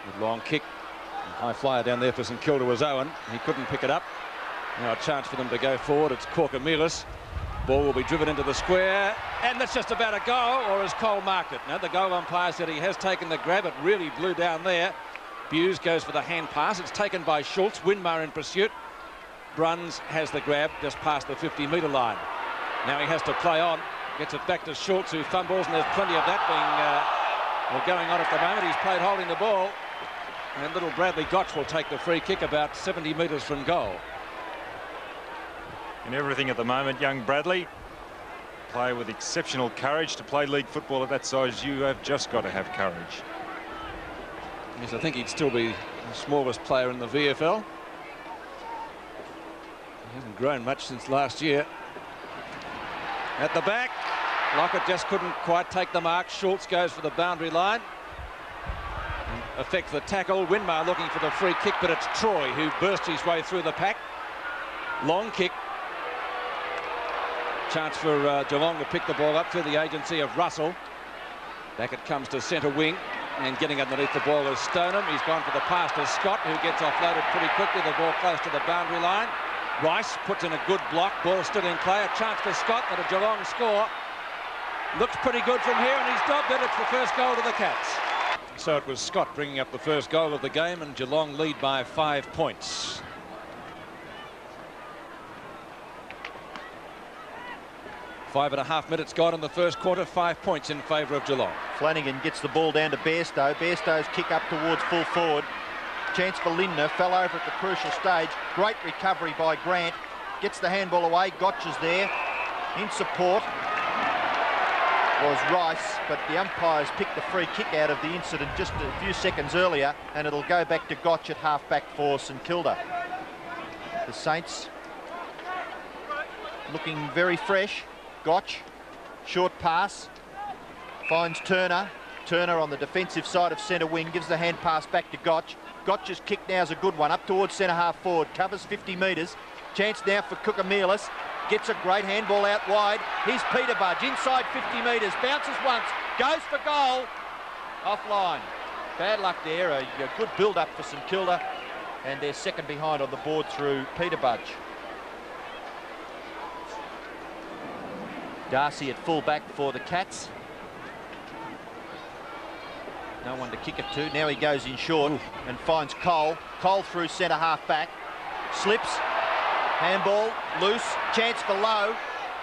Good long kick. High flyer down there for St Kilda was Owen. He couldn't pick it up. Now a chance for them to go forward. It's Corker-Milas. Ball will be driven into the square, and that's just about a goal, or has Cole marked it? No, the goal umpire said he has taken the grab. It really blew down there. Buse goes for the hand pass. It's taken by Schultz. Winmar in pursuit. Bruns has the grab just past the 50-metre line. Now he has to play on. Gets it back to Schultz, who fumbles, and there's plenty of that going on at the moment. He's played holding the ball, and little Bradley Gotch will take the free kick about 70 metres from goal. And everything at the moment, young Bradley. Play with exceptional courage. To play league football at that size, you have just got to have courage. Yes, I think he'd still be the smallest player in the VFL. He hasn't grown much since last year. At the back, Lockett just couldn't quite take the mark. Schultz goes for the boundary line. Affects the tackle. Winmar looking for the free kick, but it's Troy who burst his way through the pack. Long kick. Chance for Geelong to pick the ball up through the agency of Russell. Back it comes to centre wing, and getting underneath the ball is Stoneham. He's gone for the pass to Scott, who gets offloaded pretty quickly. The ball close to the boundary line. Rice puts in a good block. Ball still in play. A chance for Scott, but a Geelong score. Looks pretty good from here, and he's dobbed it. It's the first goal to the Cats. So it was Scott bringing up the first goal of the game, and Geelong lead by 5 points. Five and a half minutes gone in the first quarter. 5 points in favour of Geelong. Flanagan gets the ball down to Bairstow. Bairstow's kick up towards full forward. Chance for Lindner. Fell over at the crucial stage. Great recovery by Grant. Gets the handball away. Gotch is there. In support was Rice, but the umpires picked the free kick out of the incident just a few seconds earlier, and it'll go back to Gotch at half-back for St Kilda. The Saints looking very fresh. Gotch, short pass, finds Turner. Turner on the defensive side of centre wing, gives the hand pass back to Gotch. Gotch's kick now is a good one, up towards centre half forward, covers 50 metres. Chance now for Corker-Milas, gets a great handball out wide. Here's Peter-Budge, inside 50 metres, bounces once, goes for goal, offline. Bad luck there, a good build-up for St Kilda, and they're second behind on the board through Peter-Budge. Darcy at full back for the Cats. No one to kick it to. Now he goes in short and finds Cole. Cole through centre half back. Slips. Handball. Loose. Chance for Lowe.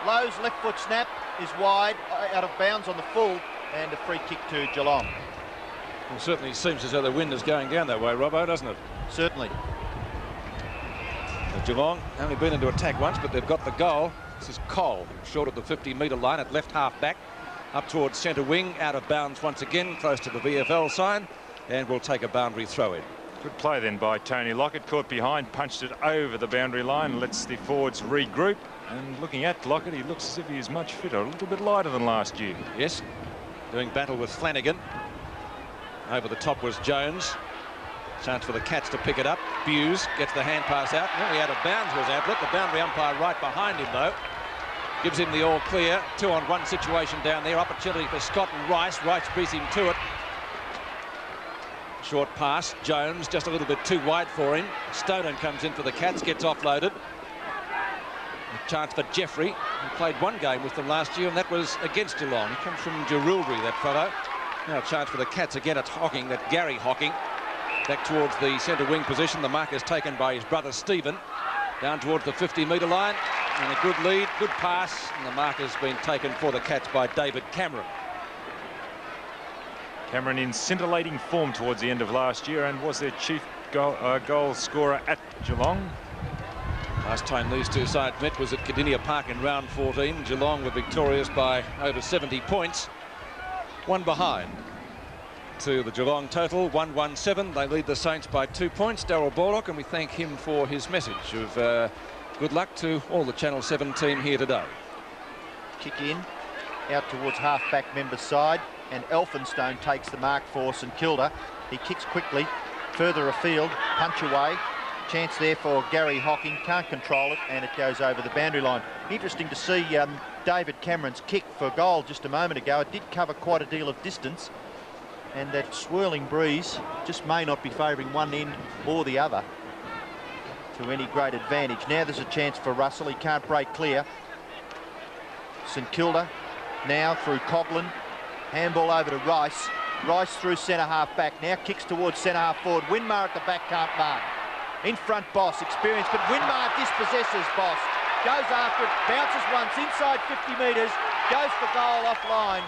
Lowe's left foot snap is wide, out of bounds on the full, and a free kick to Geelong. It certainly seems as though the wind is going down that way, Robbo, doesn't it? Certainly. Geelong only been into attack once, but they've got the goal. This is Cole, short of the 50-metre line at left half-back, up towards centre wing, out of bounds once again, close to the VFL sign, and will take a boundary throw-in. Good play then by Tony Lockett, caught behind, punched it over the boundary line, lets the forwards regroup. And looking at Lockett, he looks as if he is much fitter, a little bit lighter than last year. Yes, doing battle with Flanagan. Over the top was Jones. Chance for the Cats to pick it up. Buse gets the hand pass out. Nearly out of bounds was Ablett. The boundary umpire right behind him, though. Gives him the all clear. 2-on-1 situation down there. Opportunity for Scott and Rice. Rice beats him to it. Short pass. Jones just a little bit too wide for him. Stoneham comes in for the Cats. Gets offloaded. A chance for Jeffrey. He played one game with them last year, and that was against Geelong. He comes from Jerilderie, that fellow. Now a chance for the Cats again. It's Hocking, that Gary Hocking. Back towards the centre wing position. The mark is taken by his brother Stephen. Down towards the 50-metre line. And a good lead, good pass. And the mark has been taken for the Cats by David Cameron. Cameron in scintillating form towards the end of last year and was their chief goal scorer at Geelong. Last time these two sides met was at Cardinia Park in round 14. Geelong were victorious by over 70 points. One behind to the Geelong total, 117. They lead the Saints by 2 points. Darryl Baldock, and we thank him for his message of good luck to all the Channel 7 team here today. Kick in, out towards half-back member's side, and Elphinstone takes the mark for St Kilda. He kicks quickly, further afield, punch away. Chance there for Gary Hocking, can't control it, and it goes over the boundary line. Interesting to see David Cameron's kick for goal just a moment ago. It did cover quite a deal of distance. And that swirling breeze just may not be favouring one end or the other to any great advantage. Now there's a chance for Russell. He can't break clear. St Kilda now through Coughlin. Handball over to Rice. Rice through centre half back. Now kicks towards centre half forward. Winmar at the back can't mark. In front, Boss, experience, but Winmar dispossesses Boss. Goes after it, bounces once inside 50 metres, goes for goal offline.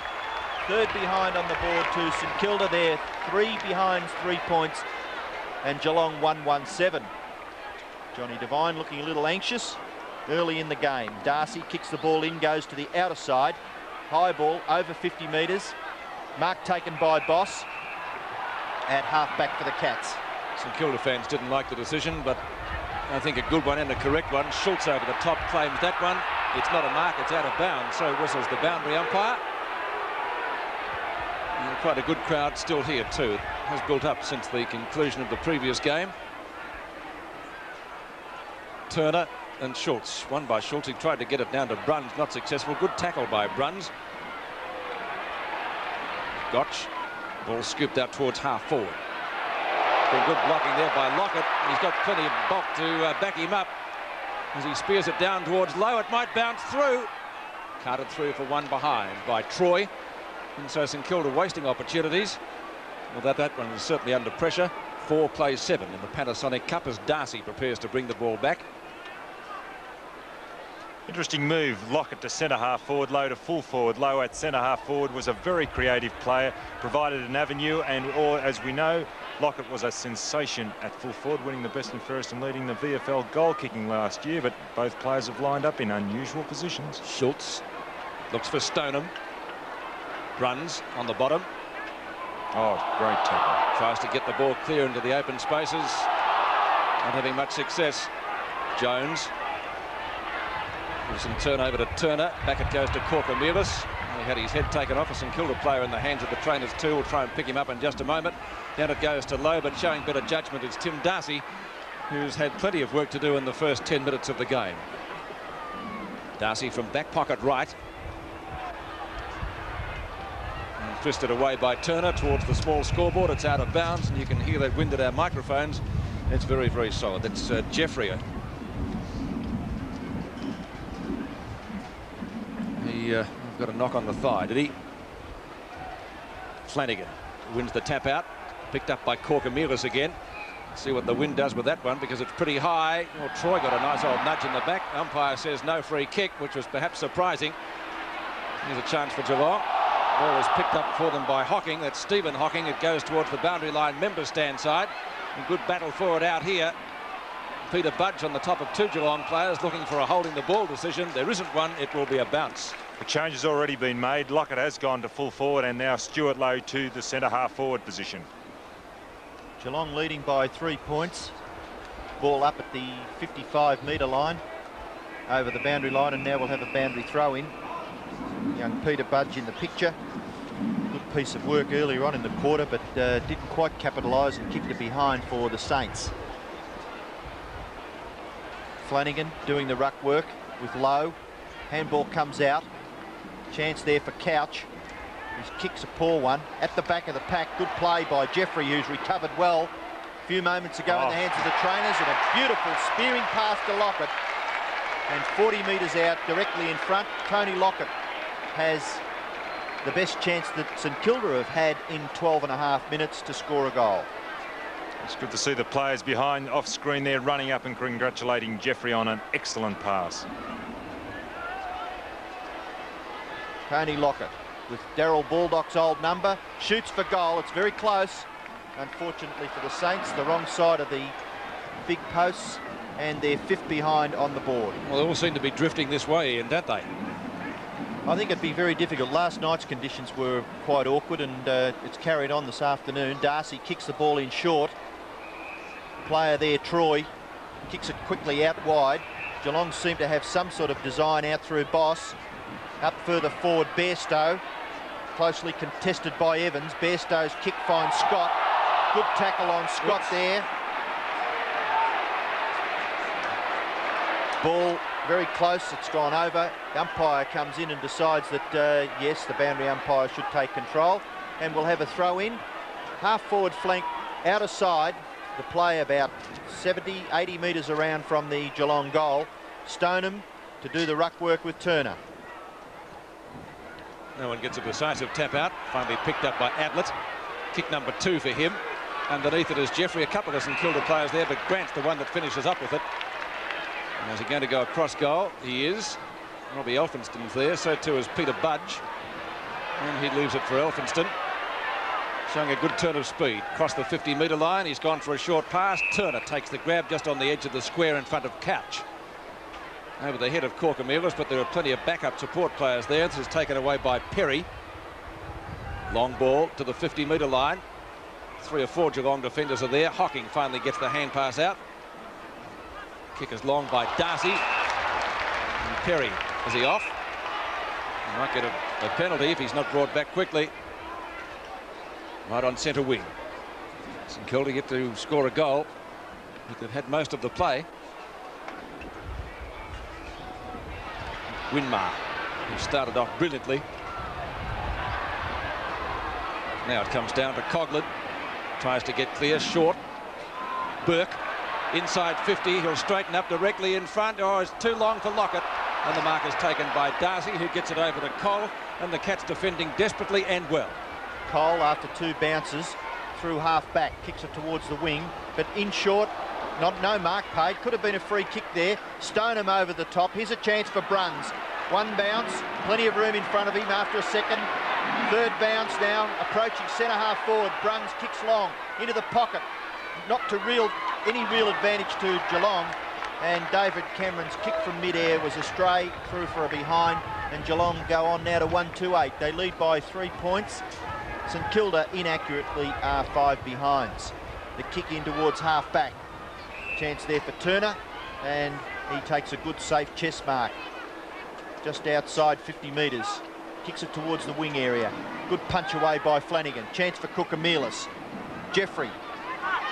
Third behind on the board to St Kilda there. 3 behind, 3 points, and Geelong 1-1-7. Johnny Devine looking a little anxious early in the game. Darcy kicks the ball in, goes to the outer side. High ball over 50 metres. Mark taken by Boss at half back for the Cats. St Kilda fans didn't like the decision, but I think a good one and a correct one. Schultz over the top claims that one. It's not a mark, it's out of bounds, so whistles the boundary umpire. And quite a good crowd still here too. It has built up since the conclusion of the previous game. Turner and Schultz. One by Schultz. He tried to get it down to Bruns, not successful. Good tackle by Bruns. Gotch. Ball scooped out towards half forward. Been good blocking there by Lockett. He's got plenty of bulk to back him up as he spears it down towards Low. It might bounce through. Carted through for one behind by Troy. And so St Kilda wasting opportunities. Well, that one is certainly under pressure. 4 plays 7 in the Panasonic Cup as Darcy prepares to bring the ball back. Interesting move. Lockett to centre half forward, Low to full forward. Low at centre half forward was a very creative player, provided an avenue, and as we know, Lockett was a sensation at full forward, winning the best and fairest and leading the VFL goal kicking last year, but both players have lined up in unusual positions. Schultz looks for Stoneham. Bruns on the bottom. Oh, great tackle. Tries to get the ball clear into the open spaces. Not having much success. Jones. Gives some turnover to Turner. Back it goes to Corker-Mealis. He had his head taken off. A St Kilda player in the hands of the trainers too. We'll try and pick him up in just a moment. Down it goes to Low, but showing better judgment is Tim Darcy, who's had plenty of work to do in the first 10 minutes of the game. Darcy from back pocket right. And twisted away by Turner towards the small scoreboard. It's out of bounds, and you can hear that wind at our microphones. It's very, very solid. That's Jeffrey. He got a knock on the thigh, did he? Flanagan wins the tap out. Picked up by Corker-Mealis again. See what the wind does with that one, because it's pretty high. Well, Troy got a nice old nudge in the back. Umpire says no free kick, which was perhaps surprising. Here's a chance for Geelong. Ball is picked up for them by Hocking. That's Stephen Hocking. It goes towards the boundary line member stand side. And good battle for it out here. Peter-Budge on the top of 2 Geelong players looking for a holding the ball decision. There isn't one. It will be a bounce. The change has already been made. Lockett has gone to full forward, and now Stuart Low to the centre half forward position. Geelong leading by 3 points. Ball up at the 55-metre line over the boundary line, and now we'll have a boundary throw in. Young Peter-Budge in the picture. Good piece of work earlier on in the quarter, but didn't quite capitalise and kicked it behind for the Saints. Flanagan doing the ruck work with Low. Handball comes out. Chance there for Couch. His kick's a poor one. At the back of the pack, good play by Jeffrey, who's recovered well a few moments ago in the hands of the trainers, and a beautiful spearing pass to Lockett. And 40 metres out, directly in front, Tony Lockett has the best chance that St Kilda have had in 12.5 minutes to score a goal. It's good to see the players behind off screen there running up and congratulating Jeffrey on an excellent pass. Tony Lockett with Daryl Baldock's old number, shoots for goal. It's very close, unfortunately for the Saints, the wrong side of the big posts, and they're 5th behind on the board. Well, they all seem to be drifting this way, Ian, don't they? I think it'd be very difficult. Last night's conditions were quite awkward, and it's carried on this afternoon. Darcy kicks the ball in short. Player there, Troy, kicks it quickly out wide. Geelong seem to have some sort of design out through Boss. Up further forward, Bairstow, closely contested by Evans. Bairstow's kick finds Scott. Good tackle on Scott there. Ball very close, it's gone over. The umpire comes in and decides that, yes, the boundary umpire should take control. and we'll have a throw in. Half forward flank, outer side. The play about 70, 80 metres around from the Geelong goal. Stoneham to do the ruck work with Turner. No one gets a decisive tap out. Finally picked up by Ablett. Kick number 2 for him. Underneath it is Jeffrey. A couple of St Kilda players there, but Grant's the one that finishes up with it. And is he going to go across goal? He is. Robbie Elphinston's there, so too is Peter-Budge. And he leaves it for Elphinston. Showing a good turn of speed. Across the 50-metre line, he's gone for a short pass. Turner takes the grab just on the edge of the square in front of Couch. Over the head of Corker-Mealis, but there are plenty of backup support players there. This is taken away by Perry. Long ball to the 50-metre line. 3 or 4 Geelong defenders are there. Hocking finally gets the hand pass out. Kick is long by Darcy. And Perry, is he off? He might get a penalty if he's not brought back quickly. Right on centre wing. St Kilda get to score a goal, but they've had most of the play. Winmar, who started off brilliantly. Now it comes down to Coughlin. Tries to get clear, short. Burke, inside 50, he'll straighten up directly in front. Oh, it's too long for Lockett. And the mark is taken by Darcy, who gets it over to Cole. And the Cats defending desperately and well. Cole, after 2 bounces, through half back, kicks it towards the wing, but in short, no mark paid. Could have been a free kick there. Stoneham over the top. Here's a chance for Bruns. 1 bounce, plenty of room in front of him after a second. 3rd bounce now, approaching centre half forward. Bruns kicks long into the pocket. Not to any real advantage to Geelong. And David Cameron's kick from mid-air was a stray through for a behind. And Geelong go on now to 1-2-8. They lead by 3 points. St Kilda inaccurately are 5 behinds. The kick in towards half back. Chance there for Turner, and he takes a good safe chest mark. Just outside 50 metres. Kicks it towards the wing area. Good punch away by Flanagan. Chance for Corker-Mealis. Jeffrey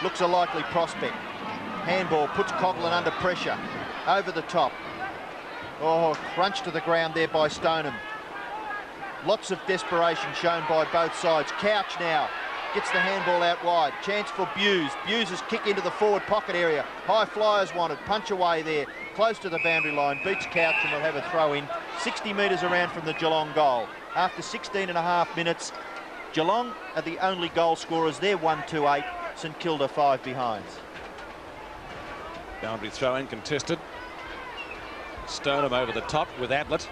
looks a likely prospect. Handball puts Coughlin under pressure. Over the top. Oh, crunch to the ground there by Stoneham. Lots of desperation shown by both sides. Couch now gets the handball out wide. Chance for Buse. Buse's kick into the forward pocket area. High flyers wanted. Punch away there. Close to the boundary line. Beats Couch and will have a throw in. 60 metres around from the Geelong goal. After 16.5 minutes, Geelong are the only goal scorers. They're 1-2-8. St Kilda 5 behinds. Boundary throw in contested. Stoneham over the top with Ablett.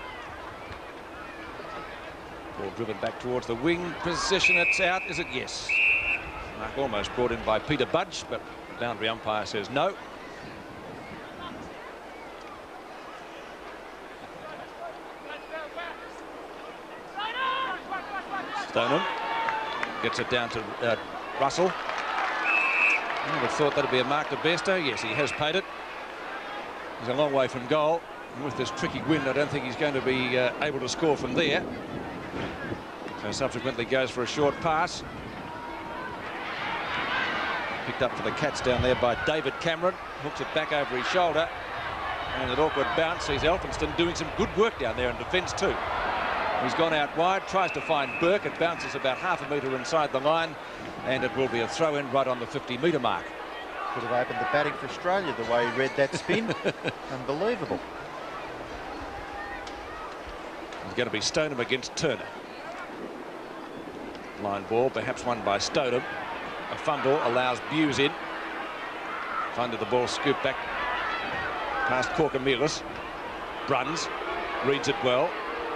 Ball driven back towards the wing position. It's out. Is it? Yes. Mark almost brought in by Peter-Budge, but the boundary umpire says no. Stoneham gets it down to Russell. I would have thought that'd be a mark to Bairstow. Yes, he has paid it. He's a long way from goal. And with this tricky wind, I don't think he's going to be able to score from there. So subsequently goes for a short pass. Picked up for the Cats down there by David Cameron. Hooks it back over his shoulder. And an awkward bounce sees Elphinston doing some good work down there in defence too. He's gone out wide, tries to find Burke. It bounces about half a metre inside the line. And it will be a throw-in right on the 50-metre mark. Could have opened the batting for Australia the way he read that spin. Unbelievable. It's going to be Stoneham against Turner. Line ball, perhaps won by Stoneham. A fumble allows Buse in. Funded the ball, scooped back past Corker-Mealis. Bruns reads it well.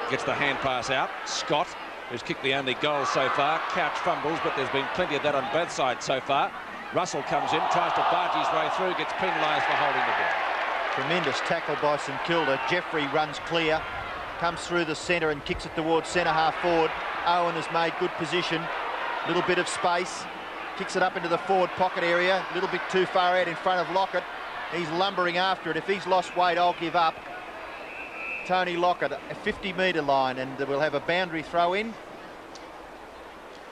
Gets the hand pass out. Scott, who's kicked the only goal so far. Couch fumbles, but there's been plenty of that on both sides so far. Russell comes in, tries to barge his way through, gets penalised for holding the ball. Tremendous tackle by St Kilda. Jeffrey runs clear, comes through the centre and kicks it towards centre half forward. Owen has made good position. Little bit of space. Kicks it up into the forward pocket area. A little bit too far out in front of Lockett. He's lumbering after it. If he's lost weight, I'll give up. Tony Lockett, a 50-metre line, and we'll have a boundary throw in.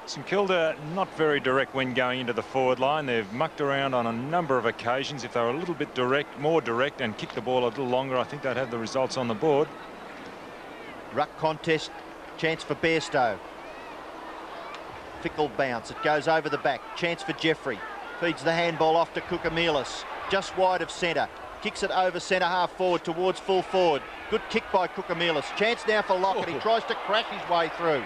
St Kilda not very direct when going into the forward line. They've mucked around on a number of occasions. If they were a little bit more direct and kicked the ball a little longer, I think they'd have the results on the board. Ruck contest, chance for Bairstow. fickle bounce. It goes over the back. Chance for Jeffrey. Feeds the handball off to Kukamelis. Just wide of centre. Kicks it over centre half forward towards full forward. Good kick by Kukamelis. Chance now for Lockett. He tries to crack his way through.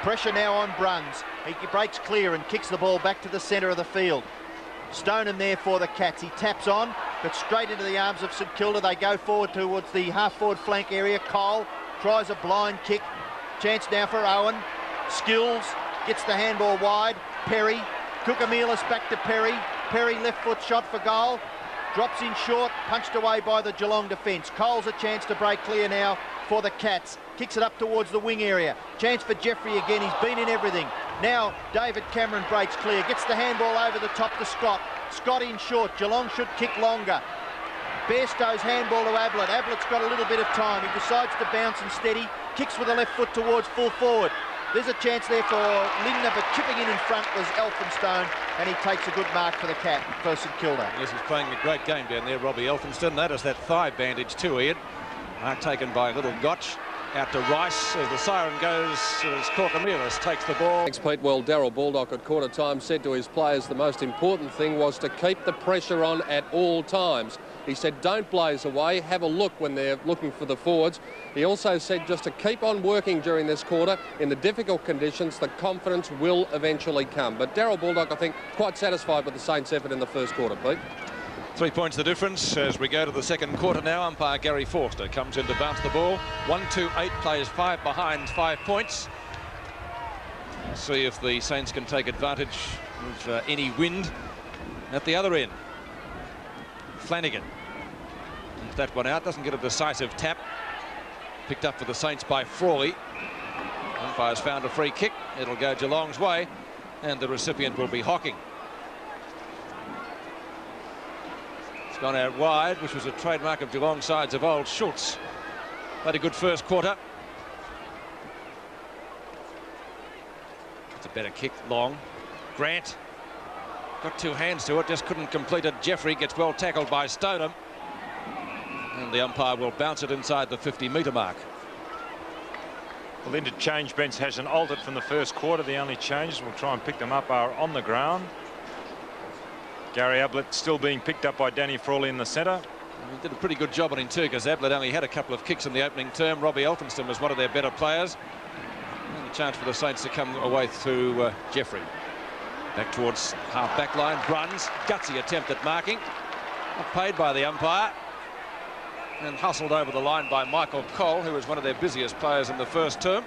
Pressure now on Bruns. He breaks clear and kicks the ball back to the centre of the field. Stone in there for the Cats. He taps on, but straight into the arms of St Kilda. They go forward towards the half-forward flank area. Cole tries a blind kick. Chance now for Owen. Skills gets the handball wide. Perry. Kukamelis back to Perry. Perry left foot shot for goal. Drops in short, punched away by the Geelong defence. Cole's a chance to break clear now for the Cats. Kicks it up towards the wing area. Chance for Jeffrey again. He's been in everything. Now David Cameron breaks clear. Gets the handball over the top to Scott. Scott in short. Geelong should kick longer. Bairstow's handball to Ablett. Ablett's got a little bit of time. He decides to bounce and steady. Kicks with the left foot towards full forward. There's a chance there for Lindner, but chipping in front was Elphinstone, and he takes a good mark for the for St Kilda. Yes, he's playing a great game down there, Robbie Elphinstone. Notice that thigh bandage too, Ian. Mark taken by little Gotch. Out to Rice as the siren goes as Korkamilis takes the ball. Thanks, Pete. Well, Darryl Baldock at quarter time said to his players the most important thing was to keep the pressure on at all times. He said don't blaze away, have a look when they're looking for the forwards. He also said just to keep on working during this quarter. In the difficult conditions, the confidence will eventually come. But Darryl Baldock, I think, quite satisfied with the Saints' effort in the first quarter, Pete. 3 points the difference as we go to the second quarter now. Umpire Gary Forster comes in to bounce the ball. 1-2-8 plays 5 behind, 5 points. See if the Saints can take advantage of any wind at the other end. Flanagan. Keeps that one out, doesn't get a decisive tap. Picked up for the Saints by Frawley. Umpire's found a free kick. It'll go Geelong's way, and the recipient will be Hocking. It's gone out wide, which was a trademark of Geelong sides of old. Schultz played a good first quarter. It's a better kick, long. Grant got 2 hands to it, just couldn't complete it. Jeffrey gets well tackled by Stoneham, and the umpire will bounce it inside the 50-metre mark. Well, the interchange bench hasn't altered from the first quarter. The only changes, we'll try and pick them up, are on the ground. Gary Ablett still being picked up by Danny Frawley in the centre. He did a pretty good job on him too, because Ablett only had a couple of kicks in the opening term. Robbie Elphinstone was one of their better players. And a chance for the Saints to come away through Jeffrey. Back towards half-back line. Bruns, gutsy attempt at marking. Not paid by the umpire. And hustled over the line by Michael Cole, who was one of their busiest players in the first term.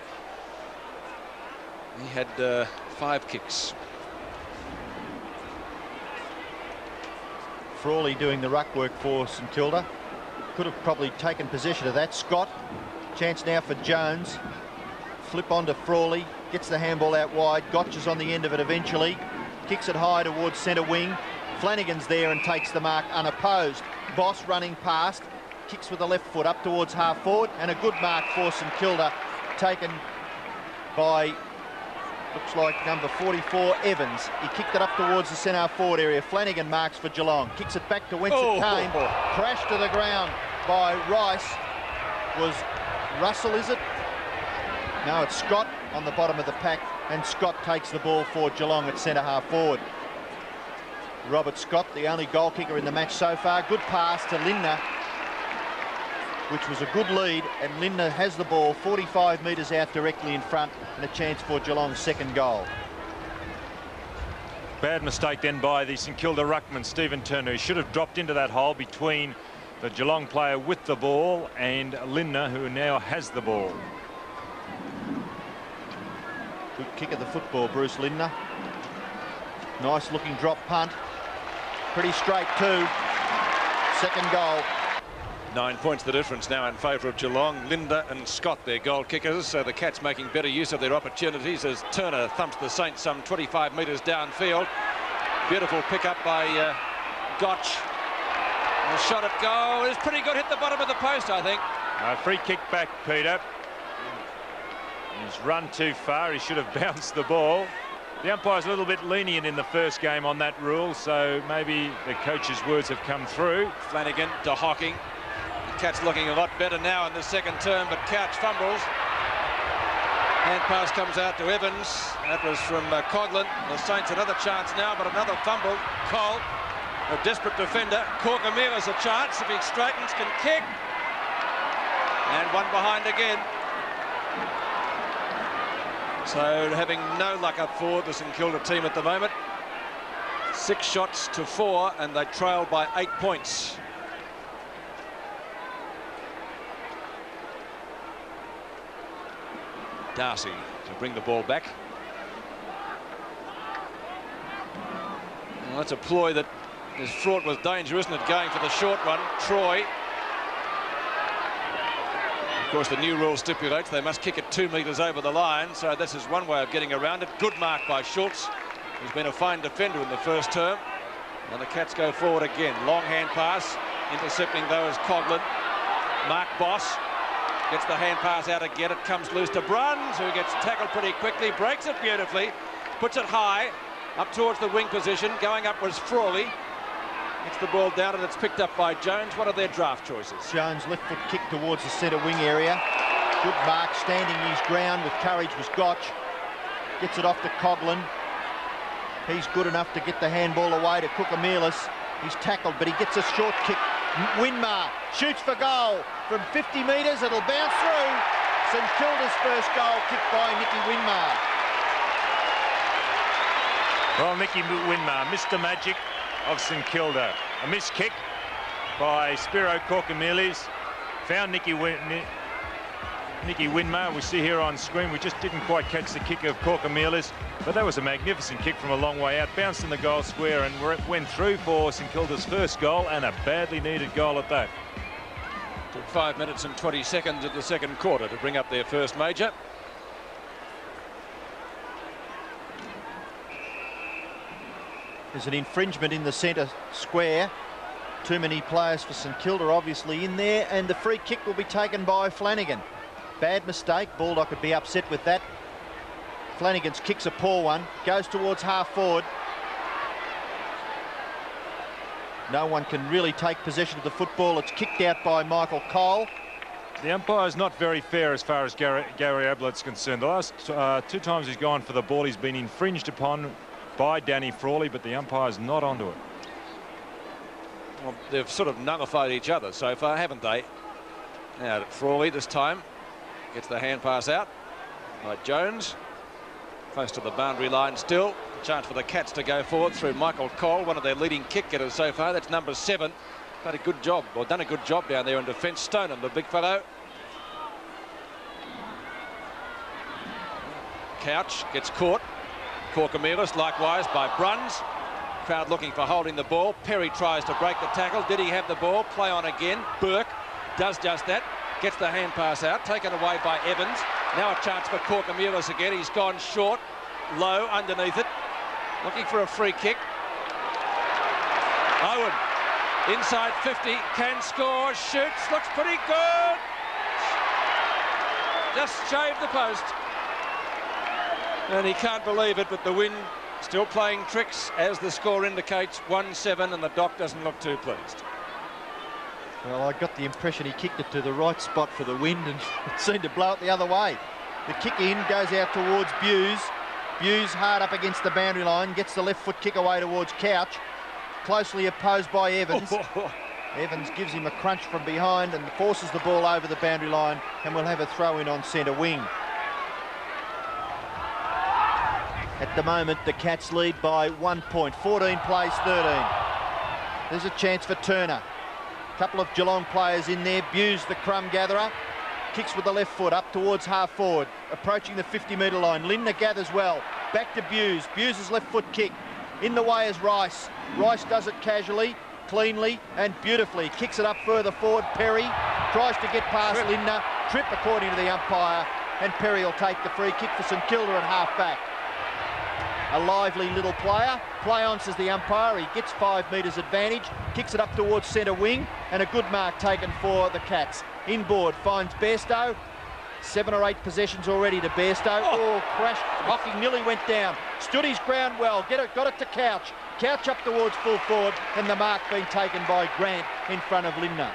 He had 5 kicks. Frawley doing the ruck work for St Kilda. Could have probably taken possession of that. Scott, chance now for Jones. Flip on to Frawley, gets the handball out wide. Gotch is on the end of it eventually. Kicks it high towards centre wing. Flanagan's there and takes the mark unopposed. Boss running past, kicks with the left foot up towards half forward, and a good mark for St Kilda, taken by, looks like number 44, Evans. He kicked it up towards the centre forward area. Flanagan marks for Geelong. Kicks it back to whence it came. Crashed to the ground by Rice. Was Russell, is it? No, it's Scott on the bottom of the pack, and Scott takes the ball for Geelong at centre half forward. Robert Scott, the only goal kicker in the match so far. Good pass to Lindner, which was a good lead, and Lindner has the ball 45 metres out directly in front, and a chance for Geelong's second goal. Bad mistake then by the St Kilda ruckman, Stephen Turner, who should have dropped into that hole between the Geelong player with the ball and Lindner, who now has the ball. Good kick of the football, Bruce Lindner. Nice looking drop punt. Pretty straight too. Second goal. 9 points the difference now in favour of Geelong. Lindner and Scott, their goal kickers. So the Cats making better use of their opportunities as Turner thumps the Saints some 25 metres downfield. Beautiful pick up by Gotch. The shot at goal is pretty good. Hit the bottom of the post, I think. Free kick back, Peter. He's run too far. He should have bounced the ball. The umpire's a little bit lenient in the first game on that rule, so maybe the coach's words have come through. Flanagan to Hocking. The Cats looking a lot better now in the second term, but Couch fumbles. Hand pass comes out to Evans. That was from Coghlan. The Saints another chance now, but another fumble. Cole, a desperate defender. Corker-Mealis a chance. If he straightens, can kick. And one behind again. So having no luck up forward, the St Kilda team at the moment. 6 shots to 4, and they trail by 8 points. Darcy to bring the ball back. Well, that's a ploy that is fraught with danger, isn't it? Going for the short one. Troy. Of course, the new rule stipulates they must kick it 2 metres over the line, so this is one way of getting around it. Good mark by Schultz, who's been a fine defender in the first term. And the Cats go forward again. Long hand pass, intercepting though is Coghlan. Mark Boss gets the hand pass out again. It comes loose to Bruns, who gets tackled pretty quickly, breaks it beautifully, puts it high, up towards the wing position. Going up was Frawley. Gets the ball down and it's picked up by Jones. What are their draft choices? Jones left foot kick towards the centre wing area. Good mark, standing his ground with courage was Gotch. Gets it off to Coghlan. He's good enough to get the handball away to Corker-Mealis. He's tackled, but he gets a short kick. Winmar shoots for goal from 50 metres. It'll bounce through. St Kilda's first goal, kicked by Nicky Winmar. Well, Nicky Winmar, Mr Magic of St Kilda. A missed kick by Spiro Corker-Mealis. Found Nicky Winmar. We see here on screen, we just didn't quite catch the kick of Corker-Mealis, but that was a magnificent kick from a long way out. Bounced in the goal square and went through for St Kilda's first goal, and a badly needed goal at that. Took 5 minutes and 20 seconds of the second quarter to bring up their first major. There's an infringement in the centre square. Too many players for St Kilda obviously in there, and the free kick will be taken by Flanagan. Bad mistake. Baldock could be upset with that. Flanagan's kick's a poor one. Goes towards half forward. No one can really take possession of the football. It's kicked out by Michael Cole. The umpire's not very fair as far as Gary Ablett's concerned. The last 2 times he's gone for the ball, he's been infringed upon by Danny Frawley, but the umpire's not onto it. Well, they've sort of nullified each other so far, haven't they? Now Frawley this time gets the hand pass out by Jones. Close to the boundary line still. Chance for the Cats to go forward through Michael Cole, one of their leading kick getters so far. That's number 7. Done a good job, or done a good job down there in defence. Stoneham, the big fellow. Couch gets caught. Corker-Mealis likewise by Bruns. Crowd looking for holding the ball. Perry tries to break the tackle. Did he have the ball? Play on again. Burke does just that. Gets the hand pass out. Taken away by Evans. Now a chance for Corker-Mealis again. He's gone short. Low underneath it. Looking for a free kick. Owen. Inside 50. Can score. Shoots. Looks pretty good. Just shaved the post. And he can't believe it, but the wind still playing tricks, as the score indicates, 1-7, and the doc doesn't look too pleased. Well, I got the impression he kicked it to the right spot for the wind, and it seemed to blow it the other way. The kick in goes out towards Buse. Buse hard up against the boundary line, gets the left foot kick away towards Couch. Closely opposed by Evans. Evans gives him a crunch from behind and forces the ball over the boundary line, and we'll have a throw in on centre wing. At the moment, the Cats lead by 1 point. 14 plays 13. There's a chance for Turner. Couple of Geelong players in there. Buse, the crumb gatherer, kicks with the left foot up towards half forward, approaching the 50-metre line. Lindner gathers well. Back to Buse. Buse's left foot kick. In the way is Rice. Rice does it casually, cleanly, and beautifully. Kicks it up further forward. Perry tries to get past Lindner. Trip according to the umpire, and Perry will take the free kick for St Kilda at half back. A lively little player. Play on, says the umpire. He gets 5 metres advantage. Kicks it up towards centre wing. And a good mark taken for the Cats. Inboard finds Bairstow. 7 or 8 possessions already to Bairstow. Oh, crashed. Hocking nearly went down. Stood his ground well. Got it to Couch. Couch up towards full forward. And the mark being taken by Grant in front of Lindner.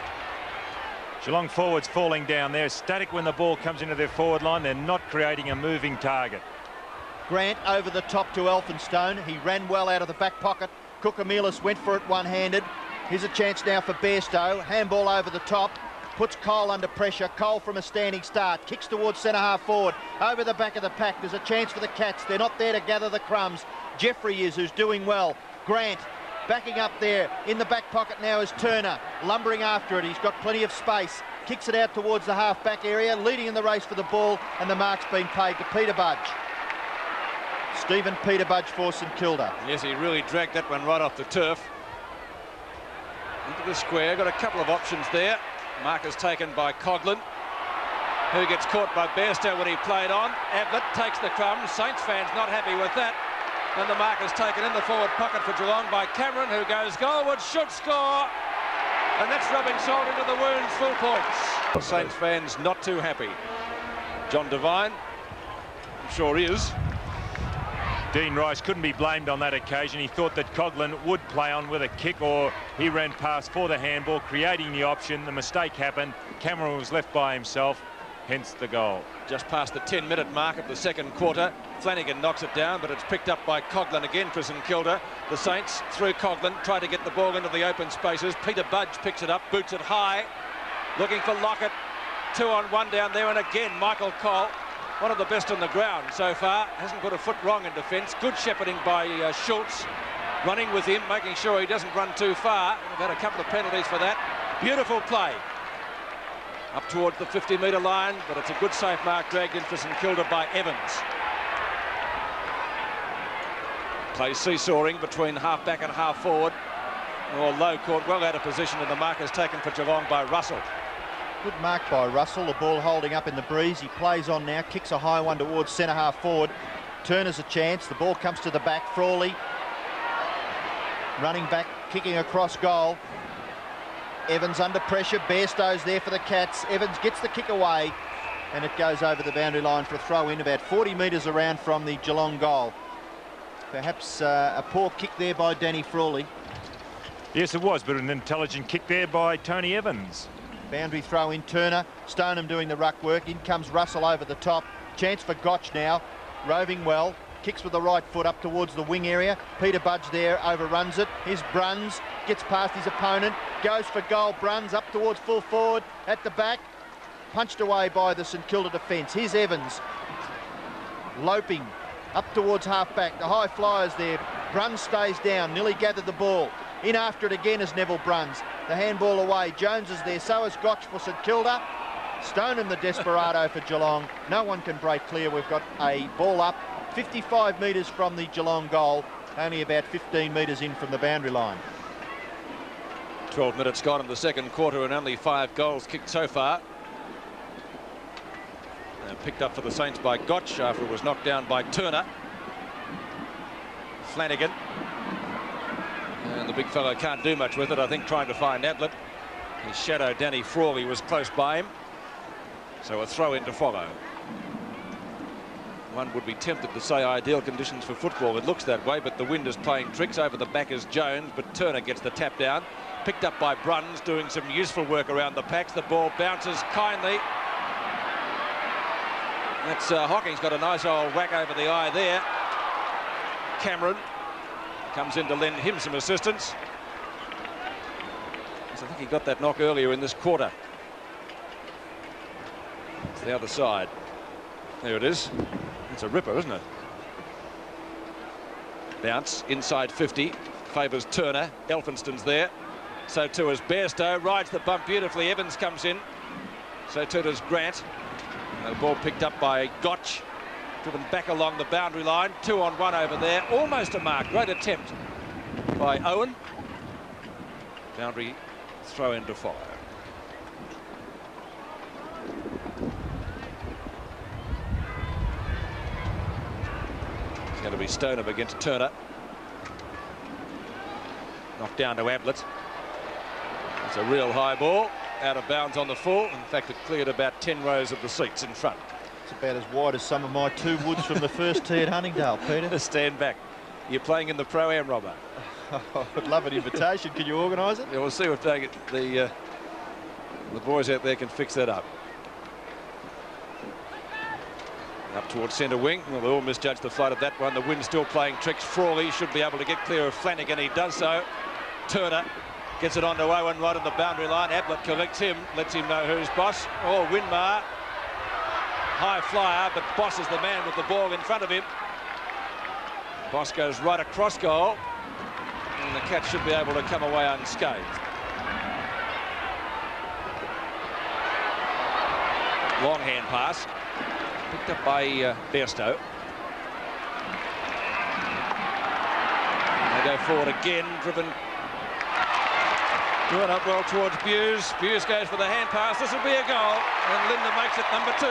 Geelong forwards falling down. They're static when the ball comes into their forward line. They're not creating a moving target. Grant over the top to Elphinstone. He ran well out of the back pocket. Kukamelis went for it one-handed. Here's a chance now for Bairstow. Handball over the top. Puts Cole under pressure. Cole from a standing start. Kicks towards centre-half forward. Over the back of the pack. There's a chance for the Cats. They're not there to gather the crumbs. Jeffrey is, who's doing well. Grant backing up there. In the back pocket now is Turner. Lumbering after it. He's got plenty of space. Kicks it out towards the half-back area. Leading in the race for the ball. And the mark's been paid to Peter-Budge. Stephen Peter-Budge for St Kilda. Yes, he really dragged that one right off the turf. Into the square. Got a couple of options there. Mark is taken by Coghlan, who gets caught by Bairstow when he played on. Ablett takes the crumbs. Saints fans not happy with that. And the mark is taken in the forward pocket for Geelong by Cameron, who goes goalward, should score. And that's rubbing salt into the wounds, full points. Saints fans not too happy. John Devine, I'm sure he is. Dean Rice couldn't be blamed on that occasion. He thought that Coghlan would play on with a kick, or he ran past for the handball, creating the option. The mistake happened. Cameron was left by himself, hence the goal. Just past the 10-minute mark of the second quarter. Flanagan knocks it down, but it's picked up by Coghlan again for St Kilda. The Saints, through Coghlan, try to get the ball into the open spaces. Peter-Budge picks it up, boots it high, looking for Lockett. 2-on-1 down there, and again Michael Cole, one of the best on the ground so far, hasn't put a foot wrong in defence. Good shepherding by Schultz, running with him, making sure he doesn't run too far. We've had a couple of penalties for that. Beautiful play up towards the 50-metre line, but it's a good safe mark dragged in for St Kilda by Evans. Play seesawing between half-back and half-forward. Low caught well out of position, and the mark is taken for Geelong by Russell. Good mark by Russell. The ball holding up in the breeze. He plays on now, kicks a high one towards centre-half forward. Turner's a chance. The ball comes to the back. Frawley running back, kicking across goal. Evans under pressure. Bairstow's there for the Cats. Evans gets the kick away, and it goes over the boundary line for a throw-in about 40 metres around from the Geelong goal. Perhaps a poor kick there by Danny Frawley. Yes, it was, but an intelligent kick there by Tony Evans. Boundary throw in. Turner, Stoneham doing the ruck work. In comes Russell over the top. Chance for Gotch now, roving well. Kicks with the right foot up towards the wing area. Peter-Budge there overruns it. Here's Bruns, gets past his opponent, goes for goal. Bruns up towards full forward at the back, punched away by the St Kilda defence. Here's Evans, loping up towards half-back. The high flyers there. Bruns stays down, nearly gathered the ball. In after it again is Neville Bruns. The handball away. Jones is there. So is Gotch for St Kilda. Stoneham the desperado for Geelong. No one can break clear. We've got a ball up 55 metres from the Geelong goal. Only about 15 metres in from the boundary line. 12 minutes gone in the second quarter, and only 5 goals kicked so far. Picked up for the Saints by Gotch after it was knocked down by Turner. Flanagan. And the big fellow can't do much with it, I think, trying to find Ablett. His shadow, Danny Frawley, was close by him. So a throw in to follow. One would be tempted to say ideal conditions for football. It looks that way, but the wind is playing tricks. Over the back is Jones, but Turner gets the tap down. Picked up by Bruns, doing some useful work around the packs. The ball bounces kindly. That's Hocking's got a nice old whack over the eye there. Cameron comes in to lend him some assistance. I think he got that knock earlier in this quarter. It's the other side. There it is. It's a ripper, isn't it? Bounce inside 50. Favours Turner. Elphinstone's there. So too is Bairstow. Rides the bump beautifully. Evans comes in. So too does Grant. The ball picked up by Gotch. Driven back along the boundary line. 2-on-1 over there. Almost a mark. Great attempt by Owen. Boundary throw in to follow. It's going to be Stoneham against Turner. Knocked down to Ablett. It's a real high ball. Out of bounds on the full. In fact, it cleared about 10 rows of the seats in front. It's about as wide as some of my 2 woods from the first tee at Huntingdale, Peter. Stand back. You're playing in the Pro-Am, Robert. I'd love an invitation. Can you organise it? Yeah, we'll see what the The boys out there can fix that up. Up towards centre wing. Well, they all misjudged the flight of that one. The wind's still playing tricks. Frawley should be able to get clear of Flanagan. He does so. Turner gets it on to Owen right on the boundary line. Ablett collects him, lets him know who's boss. Oh, Winmar. High flyer, but Boss is the man with the ball in front of him. Boss goes right across goal. And the Cats should be able to come away unscathed. Long hand pass. Picked up by Bairstow. They go forward again, driven up well towards Buse. Buse goes for the hand pass. This will be a goal, and Linda makes it number 2.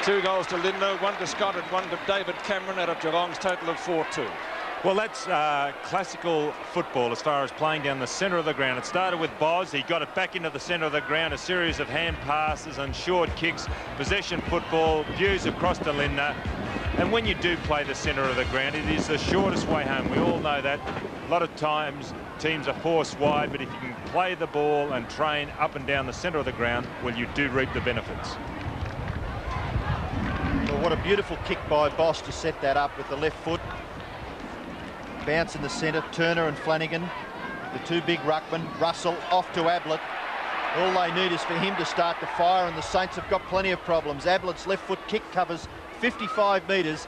2 goals to Linda, 1 to Scott and 1 to David Cameron out of Geelong's total of 4-2. Well, that's classical football as far as playing down the centre of the ground. It started with Boz. He got it back into the centre of the ground, a series of hand passes and short kicks, possession football, views across to Linda. And when you do play the centre of the ground, it is the shortest way home. We all know that. A lot of times teams are forced wide, but if you can play the ball and train up and down the centre of the ground, well, you do reap the benefits. Well, what a beautiful kick by Boss to set that up with the left foot. Bounce in the centre, Turner and Flanagan, the 2 big ruckmen. Russell off to Ablett. All they need is for him to start to fire, and the Saints have got plenty of problems. Ablett's left foot kick covers 55 metres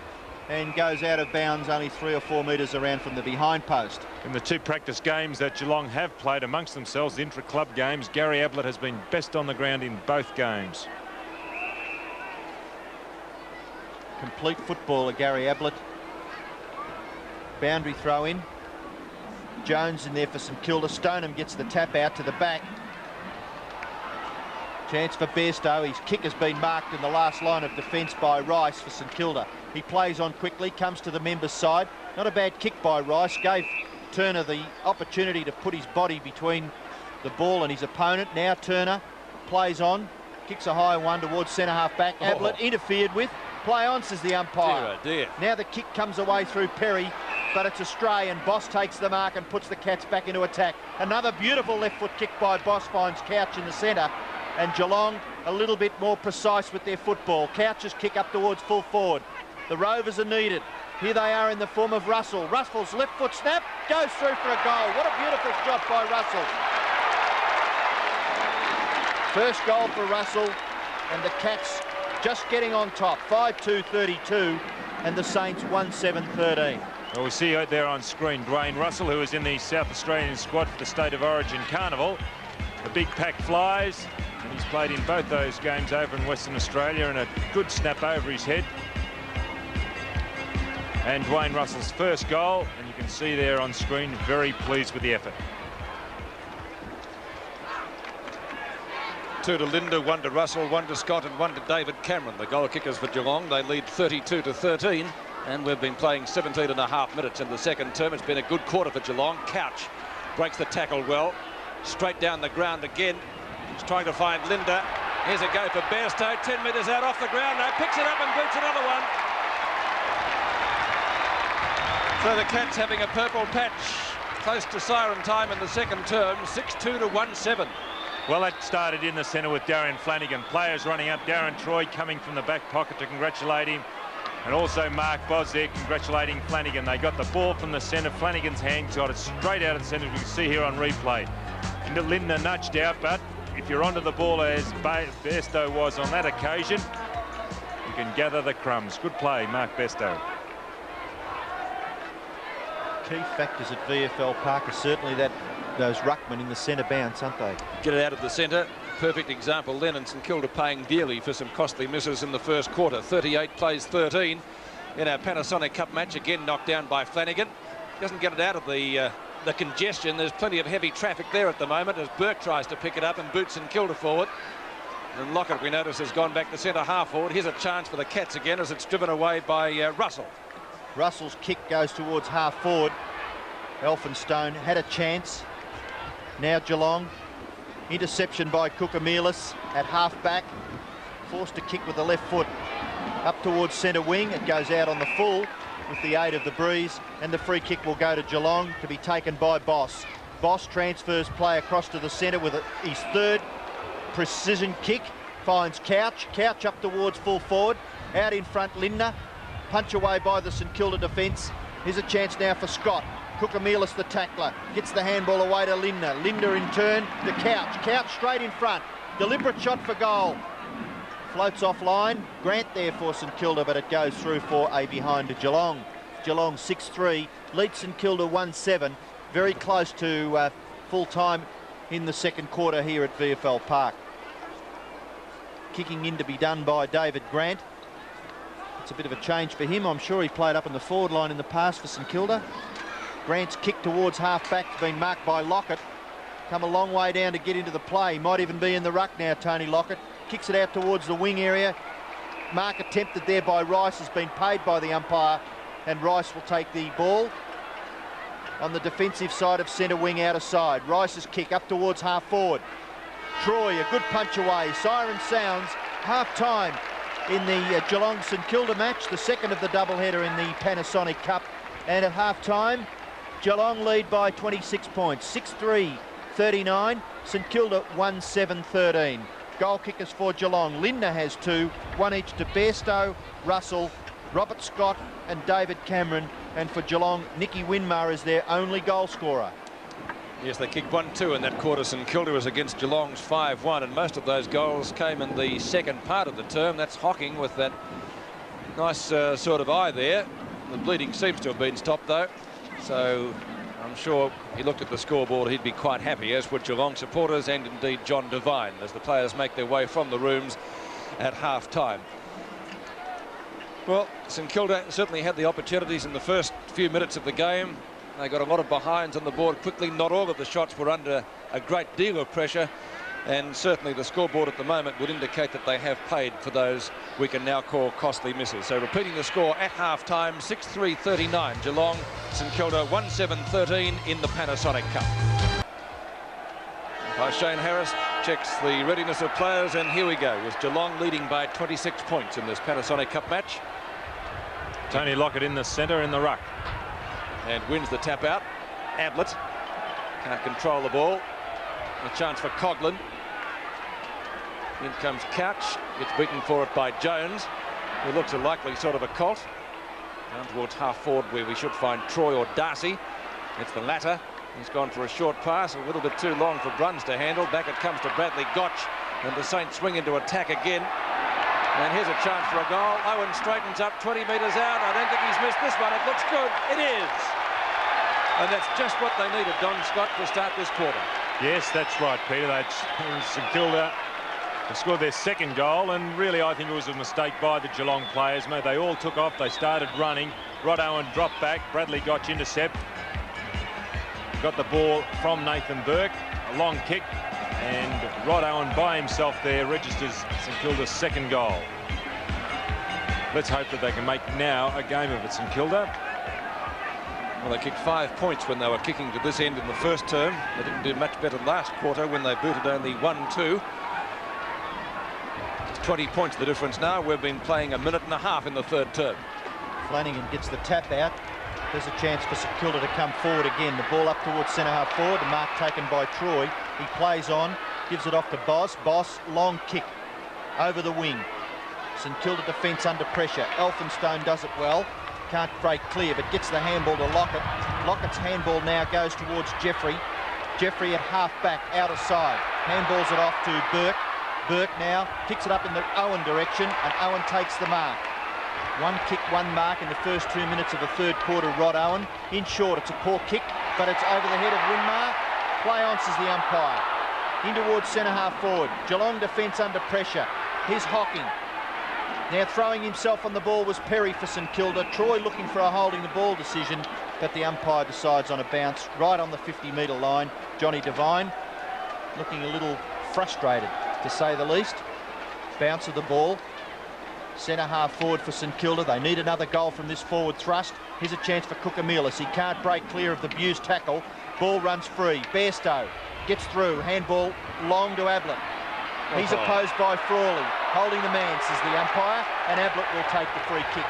and goes out of bounds only 3 or 4 metres around from the behind post. In the 2 practice games that Geelong have played amongst themselves, the intra-club games, Gary Ablett has been best on the ground in both games. Complete footballer, Gary Ablett. Boundary throw in. Jones in there for St Kilda. Stoneham gets the tap out to the back. Chance for Bairstow. His kick has been marked in the last line of defence by Rice for St Kilda. He plays on quickly, comes to the members' side. Not a bad kick by Rice. Gave Turner the opportunity to put his body between the ball and his opponent. Now Turner plays on. Kicks a high one towards centre half back. Ablett interfered with. Play on, says the umpire. Dear. Now the kick comes away through Perry, but it's astray, and Boss takes the mark and puts the Cats back into attack. Another beautiful left foot kick by Boss finds Couch in the centre, and Geelong a little bit more precise with their football. Couch's kick up towards full forward. The Rovers are needed. Here they are in the form of Russell. Russell's left foot snap goes through for a goal. What a beautiful shot by Russell. First goal for Russell, and the Cats just getting on top. 5-2-32, and the Saints 1-7-13. Well, we see out there on screen Dwayne Russell, who is in the South Australian squad for the State of Origin Carnival. The big pack flies, and he's played in both those games over in Western Australia, and a good snap over his head. And Dwayne Russell's first goal, and you can see there on screen, very pleased with the effort. 2 to Linda, 1 to Russell, 1 to Scott and 1 to David Cameron. The goal kickers for Geelong. They lead 32-13, and we've been playing 17.5 minutes in the second term. It's been a good quarter for Geelong. Couch breaks the tackle well. Straight down the ground again. He's trying to find Linda. Here's a go for Bairstow. 10 metres out off the ground. Now picks it up and boots another one. So the Cats having a purple patch close to siren time in the second term. 6-2 to 1-7. Well, that started in the centre with Darren Flanagan. Players running up. Darren Troy coming from the back pocket to congratulate him. And also Mark Boz there congratulating Flanagan. They got the ball from the centre. Flanagan's hand got it straight out of the centre, as we can see here on replay. And Linda nudged out, but if you're onto the ball as Bairstow was on that occasion, you can gather the crumbs. Good play, Mark Bairstow. Key factors at VFL Park are certainly those ruckmen in the centre bounce, aren't they? Get it out of the centre. Perfect example then, and St Kilda paying dearly for some costly misses in the first quarter. 38 plays 13 in our Panasonic Cup match. Again knocked down by Flanagan. Doesn't get it out of the congestion. There's plenty of heavy traffic there at the moment as Burke tries to pick it up and boots St Kilda forward. And Lockett, we notice, has gone back to centre half forward. Here's a chance for the Cats again as it's driven away by Russell. Russell's kick goes towards half forward. Elphinstone had a chance. Now Geelong. Interception by Kukamelis at half back. Forced to kick with the left foot up towards centre wing. It goes out on the full with the aid of the breeze, and the free kick will go to Geelong to be taken by Boss. Boss transfers play across to the centre with his third precision kick. Finds Couch. Couch up towards full forward. Out in front, Lindner. Punch away by the St Kilda defence. Here's a chance now for Scott. Kukamelis, the tackler, gets the handball away to Lindner. Lindner in turn to Couch. Couch straight in front. Deliberate shot for goal. Floats offline. Grant there for St Kilda, but it goes through for a behind to Geelong. Geelong 6-3, leads St Kilda 1-7. Very close to full time in the second quarter here at VFL Park. Kicking in to be done by David Grant. It's a bit of a change for him. I'm sure he played up in the forward line in the past for St Kilda. Grant's kick towards half-back has been marked by Lockett. Come a long way down to get into the play. Might even be in the ruck now, Tony Lockett. Kicks it out towards the wing area. Mark attempted there by Rice has been paid by the umpire, and Rice will take the ball. On the defensive side of centre wing out of side. Rice's kick up towards half forward. Troy, a good punch away. Siren sounds. Half-time in the Geelong St Kilda match, the second of the doubleheader in the Panasonic Cup. And at half-time, Geelong lead by 26 points. 6-3-39. St Kilda 1-7-13. Goal kickers for Geelong. Lindner has 2, one each to Bairstow, Russell, Robert Scott and David Cameron. And for Geelong, Nicky Winmar is their only goal scorer. Yes, they kicked 1-2 in that quarter. St Kilda was against Geelong's 5-1, and most of those goals came in the second part of the term. That's Hocking with that nice sort of eye there. The bleeding seems to have been stopped, though. So I'm sure he looked at the scoreboard, he'd be quite happy, as would Geelong supporters and indeed John Devine, as the players make their way from the rooms at half-time. Well, St Kilda certainly had the opportunities in the first few minutes of the game. They got a lot of behinds on the board quickly. Not all of the shots were under a great deal of pressure, and certainly the scoreboard at the moment would indicate that they have paid for those we can now call costly misses. So repeating the score at half-time, 6-3-39. Geelong, St Kilda 1-7-13 in the Panasonic Cup. By Shane Harris checks the readiness of players, and here we go with Geelong leading by 26 points in this Panasonic Cup match. Tony Lockett in the centre in the ruck. And wins the tap out. Ablett can't control the ball. A chance for Coughlin. In comes Couch. Gets beaten for it by Jones, who looks a likely sort of a colt. Down towards half forward where we should find Troy or Darcy. It's the latter. He's gone for a short pass, a little bit too long for Bruns to handle. Back it comes to Bradley Gotch, and the Saints swing into attack again. And here's a chance for a goal. Owen straightens up 20 metres out. I don't think he's missed this one. It looks good. It is. And that's just what they needed, Don Scott, to start this quarter. Yes, that's right, Peter. That's St Kilda scored their second goal, and really I think it was a mistake by the Geelong players. Mate, they all took off. They started running. Rod Owen dropped back. Bradley Gotch intercept. Got the ball from Nathan Burke. A long kick. And Rod Owen by himself there registers St Kilda's second goal. Let's hope that they can make now a game of it, St Kilda. Well, they kicked 5 points when they were kicking to this end in the first term. They didn't do much better last quarter when they booted only 1-2. It's 20 points the difference now. We've been playing a minute and a half in the third term. Flanagan gets the tap out. There's a chance for St Kilda to come forward again. The ball up towards centre half forward. The mark taken by Troy. He plays on, gives it off to Boss. Boss, long kick over the wing. St Kilda defence under pressure. Elphinstone does it well. Can't break clear, but gets the handball to Lockett. Lockett's handball now goes towards Jeffrey. Jeffrey at half-back, out of side. Handballs it off to Burke. Burke now kicks it up in the Owen direction, and Owen takes the mark. One kick, one mark in the first 2 minutes of the third quarter. Rod Owen in short. It's a poor kick, but it's over the head of Winmar. Play on, says the umpire. In towards centre half forward. Geelong defence under pressure. Here's Hocking. Now throwing himself on the ball was Perry for St Kilda. Troy looking for a holding the ball decision, but the umpire decides on a bounce right on the 50-metre line. Johnny Devine looking a little frustrated, to say the least. Bounce of the ball. Centre half forward for St Kilda. They need another goal from this forward thrust. Here's a chance for Kukamelis. He can't break clear of the Buse tackle. Ball runs free. Bairstow gets through. Handball long to Ablett. He's opposed by Frawley. Holding the man, says the umpire, and Ablett will take the free kick.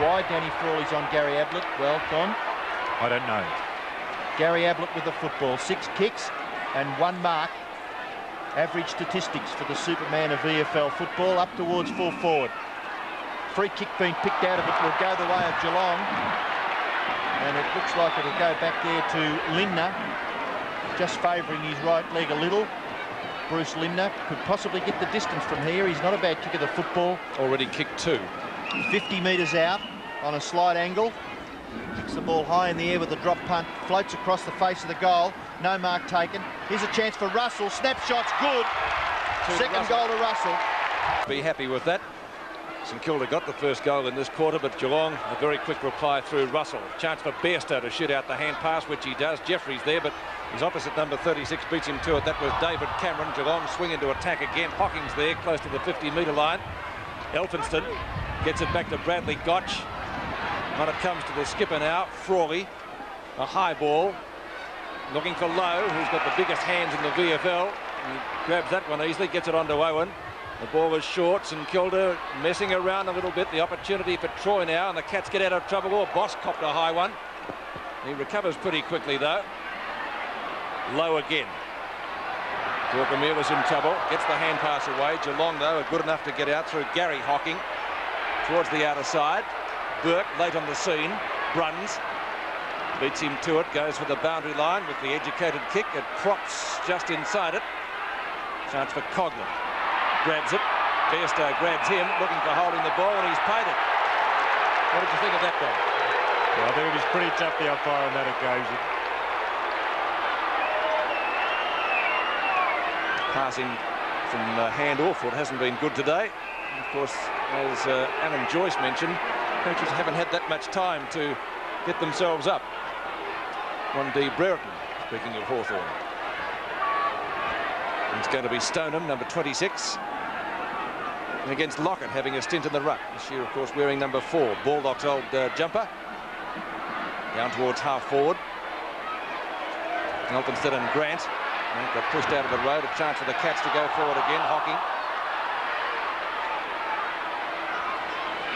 Why Danny Frawley's on Gary Ablett? Well, Don? I don't know. Gary Ablett with the football. 6 kicks and 1 mark. Average statistics for the Superman of VFL football, up towards full forward. Free kick being picked out of it will go the way of Geelong. And it looks like it'll go back there to Lindner, just favouring his right leg a little. Bruce Lindner could possibly get the distance from here. He's not a bad kick of the football. Already kicked 2. 50 metres out on a slight angle. Kicks the ball high in the air with a drop punt. Floats across the face of the goal. No mark taken. Here's a chance for Russell. Snapshot's good. Second goal to Russell. Be happy with that. St Kilda got the first goal in this quarter, but Geelong a very quick reply through Russell. Chance for Bairstow to shoot out the hand pass, which he does. Jeffrey's there, but his opposite number 36 beats him to it. That was David Cameron. Geelong swing into attack again. Hocking's there, close to the 50-metre line. Elphinston gets it back to Bradley Gotch. When it comes to the skipper now, Frawley, a high ball, looking for Lowe, who's got the biggest hands in the VFL. He grabs that one easily, gets it onto Owen. The ball is short. St Kilda messing around a little bit. The opportunity for Troy now, and the Cats get out of trouble. Oh, Boss copped a high one. He recovers pretty quickly, though. Low again. Gorkamela's in trouble. Gets the hand pass away. Geelong, though, are good enough to get out through Gary Hocking towards the outer side. Burke late on the scene. Bruns beats him to it. Goes for the boundary line with the educated kick. It props just inside it. Chance for Coughlin. Grabs it. Bairstow grabs him, looking for holding the ball, and he's paid it. What did you think of that goal? Well, I think it was pretty tough, the umpire, on that occasion. Passing from hand or foot hasn't been good today. And of course, as Alan Joyce mentioned, coaches haven't had that much time to get themselves up. 1D Brereton, speaking of Hawthorn. It's going to be Stoneham, number 26. And against Lockett, having a stint in the ruck. This year, of course, wearing number 4. Baldock's old jumper. Down towards half forward. Elphinston and Grant. Got pushed out of the road. A chance for the Cats to go forward again. Hocking.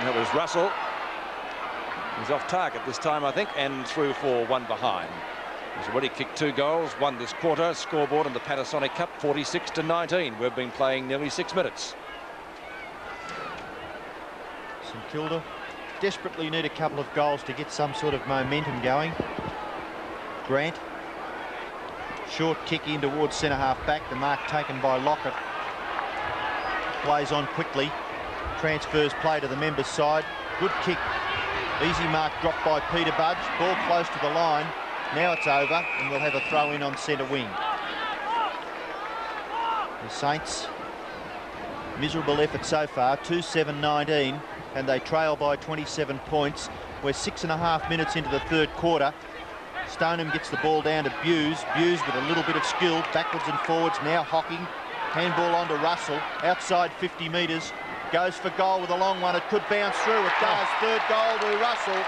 And that was Russell. He's off target this time, I think, and through for 1 behind. He's already kicked 2 goals, 1 this quarter. Scoreboard in the Panasonic Cup, 46-19. We've been playing nearly 6 minutes. St Kilda desperately need a couple of goals to get some sort of momentum going. Grant. Short kick in towards centre half back. The mark taken by Lockett. Plays on quickly. Transfers play to the members' side. Good kick. Easy mark dropped by Peter-Budge. Ball close to the line. Now it's over, and we'll have a throw in on centre wing. The Saints, miserable effort so far, 2-7-19, and they trail by 27 points. We're 6.5 minutes into the third quarter. Stoneham gets the ball down to Buse. Buse with a little bit of skill, backwards and forwards. Now Hocking, handball onto Russell, outside 50 metres. Goes for goal with a long one. It could bounce through. It does. Third goal to Russell.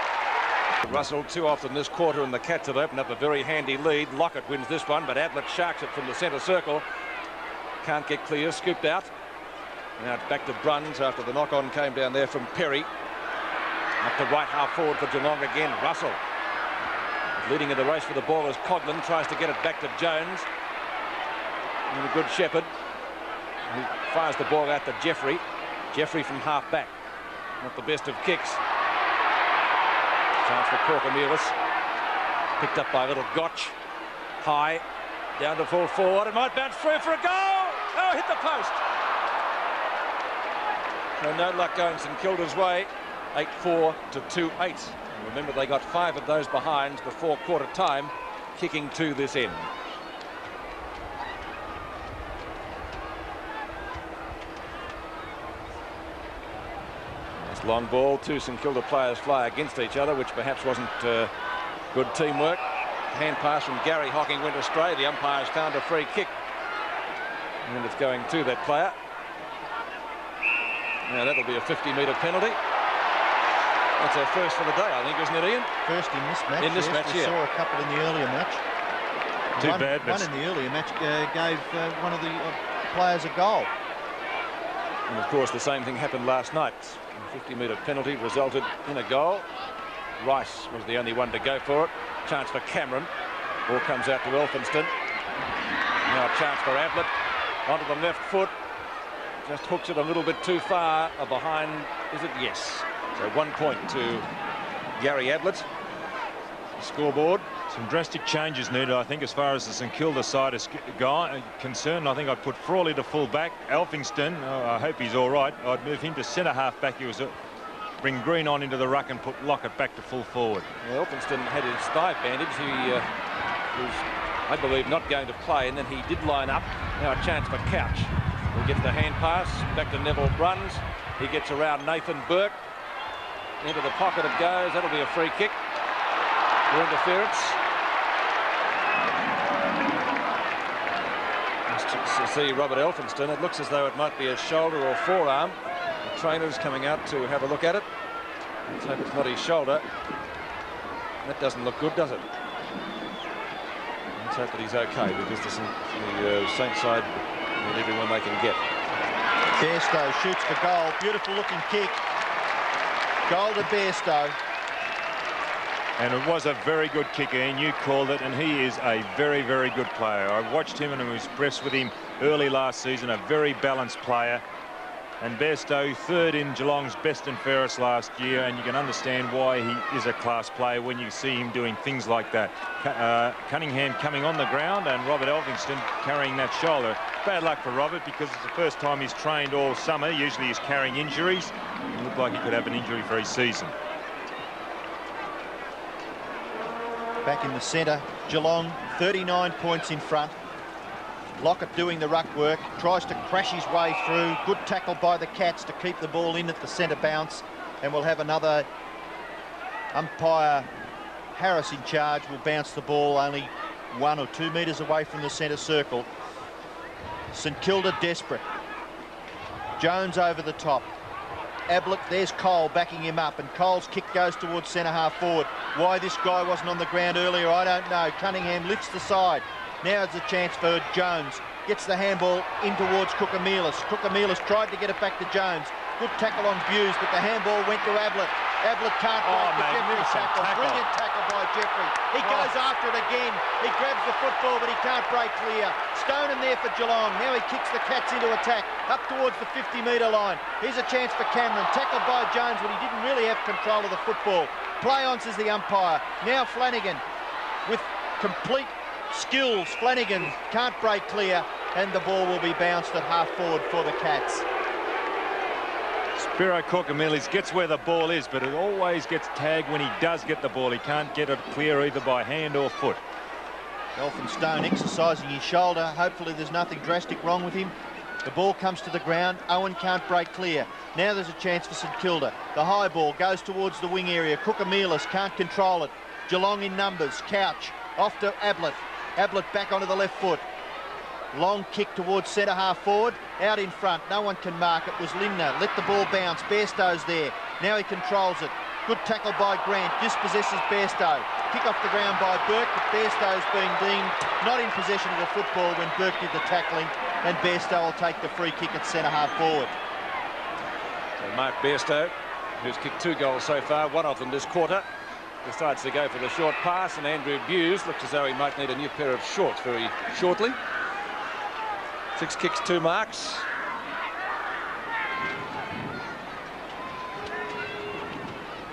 Russell too often this quarter, and the Cats have opened up a very handy lead. Lockett wins this one, but Ablett sharks it from the centre circle. Can't get clear, scooped out. Now it's back to Bruns after the knock-on came down there from Perry. Up to right half forward for Geelong again. Russell leading in the race for the ball as Coughlin tries to get it back to Jones. And a good Shepherd, who fires the ball out to Jeffrey. Jeffrey from half back. Not the best of kicks. Chance for Corkamelis. Picked up by little Gotch. High. Down to full forward. It might bounce through for a goal. Oh, hit the post. So no luck going St Kilda's way. 8-4 to 2-8. Remember, they got 5 of those behinds before quarter time, kicking to this end. Long ball, 2 St Kilda players fly against each other, which perhaps wasn't good teamwork. Hand pass from Gary Hocking went astray. The umpires found a free kick, and it's going to that player. Now that'll be a 50-metre penalty. That's our first for the day, I think, isn't it, Ian? First in this match. In this match, we yeah. saw a couple in the earlier match. One in the earlier match gave one of the players a goal. And of course, the same thing happened last night. A 50-metre penalty resulted in a goal. Rice was the only one to go for it. Chance for Cameron. Ball comes out to Elphinston. Now a chance for Ablett. Onto the left foot. Just hooks it a little bit too far. Behind, is it? Yes. So 1 point to Gary Ablett. Scoreboard. Some drastic changes needed, I think, as far as the St Kilda side is concerned. I think I'd put Frawley to full back. Elphinston, I hope he's all right. I'd move him to centre half back. He was bring Green on into the ruck and put Lockett back to full forward. Well, Elphinston had his thigh bandage. He was, I believe, not going to play, and then he did line up. Now a chance for Couch. He gets the hand pass back to Neville Bruns. He gets around Nathan Burke. Into the pocket it goes. That'll be a free kick for interference. To see Robert Elphinston, it looks as though it might be a shoulder or forearm. The trainer's coming out to have a look at it. Let's hope it's not his shoulder. That doesn't look good, does it? Let's hope that he's okay, because the Saint side need everyone they can get. Bairstow shoots for goal. Beautiful looking kick. Goal to Bairstow. And it was a very good kick, Ian. You called it, and he is a very, very good player. I watched him and I was impressed with him early last season. A very balanced player. And Bairstow, third in Geelong's best and fairest last year, and you can understand why he is a class player when you see him doing things like that. Cunningham coming on the ground and Robert Elphinston carrying that shoulder. Bad luck for Robert, because it's the first time he's trained all summer. Usually he's carrying injuries. It looked like he could have an injury for his season. Back in the centre, Geelong 39 points in front. Lockett doing the ruck work, tries to crash his way through. Good tackle by the Cats to keep the ball in at the centre bounce, and we'll have another umpire. Harris in charge will bounce the ball only 1 or 2 metres away from the centre circle. St Kilda desperate. Jones over the top. Ablett, there's Cole backing him up, and Cole's kick goes towards centre half forward. Why this guy wasn't on the ground earlier, I don't know. Cunningham lifts the side. Now it's a chance for Jones. Gets the handball in towards Kukamelis. Kukamelis tried to get it back to Jones. Good tackle on Hughes, but the handball went to Ablett. Ablett can't break the Jeffrey tackle. Brilliant tackle by Jeffrey. He goes after it again. He grabs the football, but he can't break clear. Stone in there for Geelong. Now he kicks the Cats into attack up towards the 50-metre line. Here's a chance for Cameron. Tackled by Jones, but he didn't really have control of the football. Play on, says the umpire. Now Flanagan with complete skills. Flanagan can't break clear, and the ball will be bounced at half forward for the Cats. Spiro Korkomilis gets where the ball is, but it always gets tagged when he does get the ball. He can't get it clear either by hand or foot. Elphinstone exercising his shoulder. Hopefully there's nothing drastic wrong with him. The ball comes to the ground. Owen can't break clear. Now there's a chance for St Kilda. The high ball goes towards the wing area. Kukamelis can't control it. Geelong in numbers. Couch off to Ablett. Ablett back onto the left foot. Long kick towards centre half forward. Out in front. No one can mark it. Was Lindner. Let the ball bounce. Bairstow's there. Now he controls it. Good tackle by Grant. Dispossesses Bairstow. Kick off the ground by Burke, but Bairstow's being deemed not in possession of the football when Burke did the tackling, and Bairstow will take the free kick at centre half forward. So Mark Bairstow, who's kicked 2 goals so far, one of them this quarter, decides to go for the short pass, and Andrew Hughes looks as though he might need a new pair of shorts very shortly. 6 kicks, 2 marks.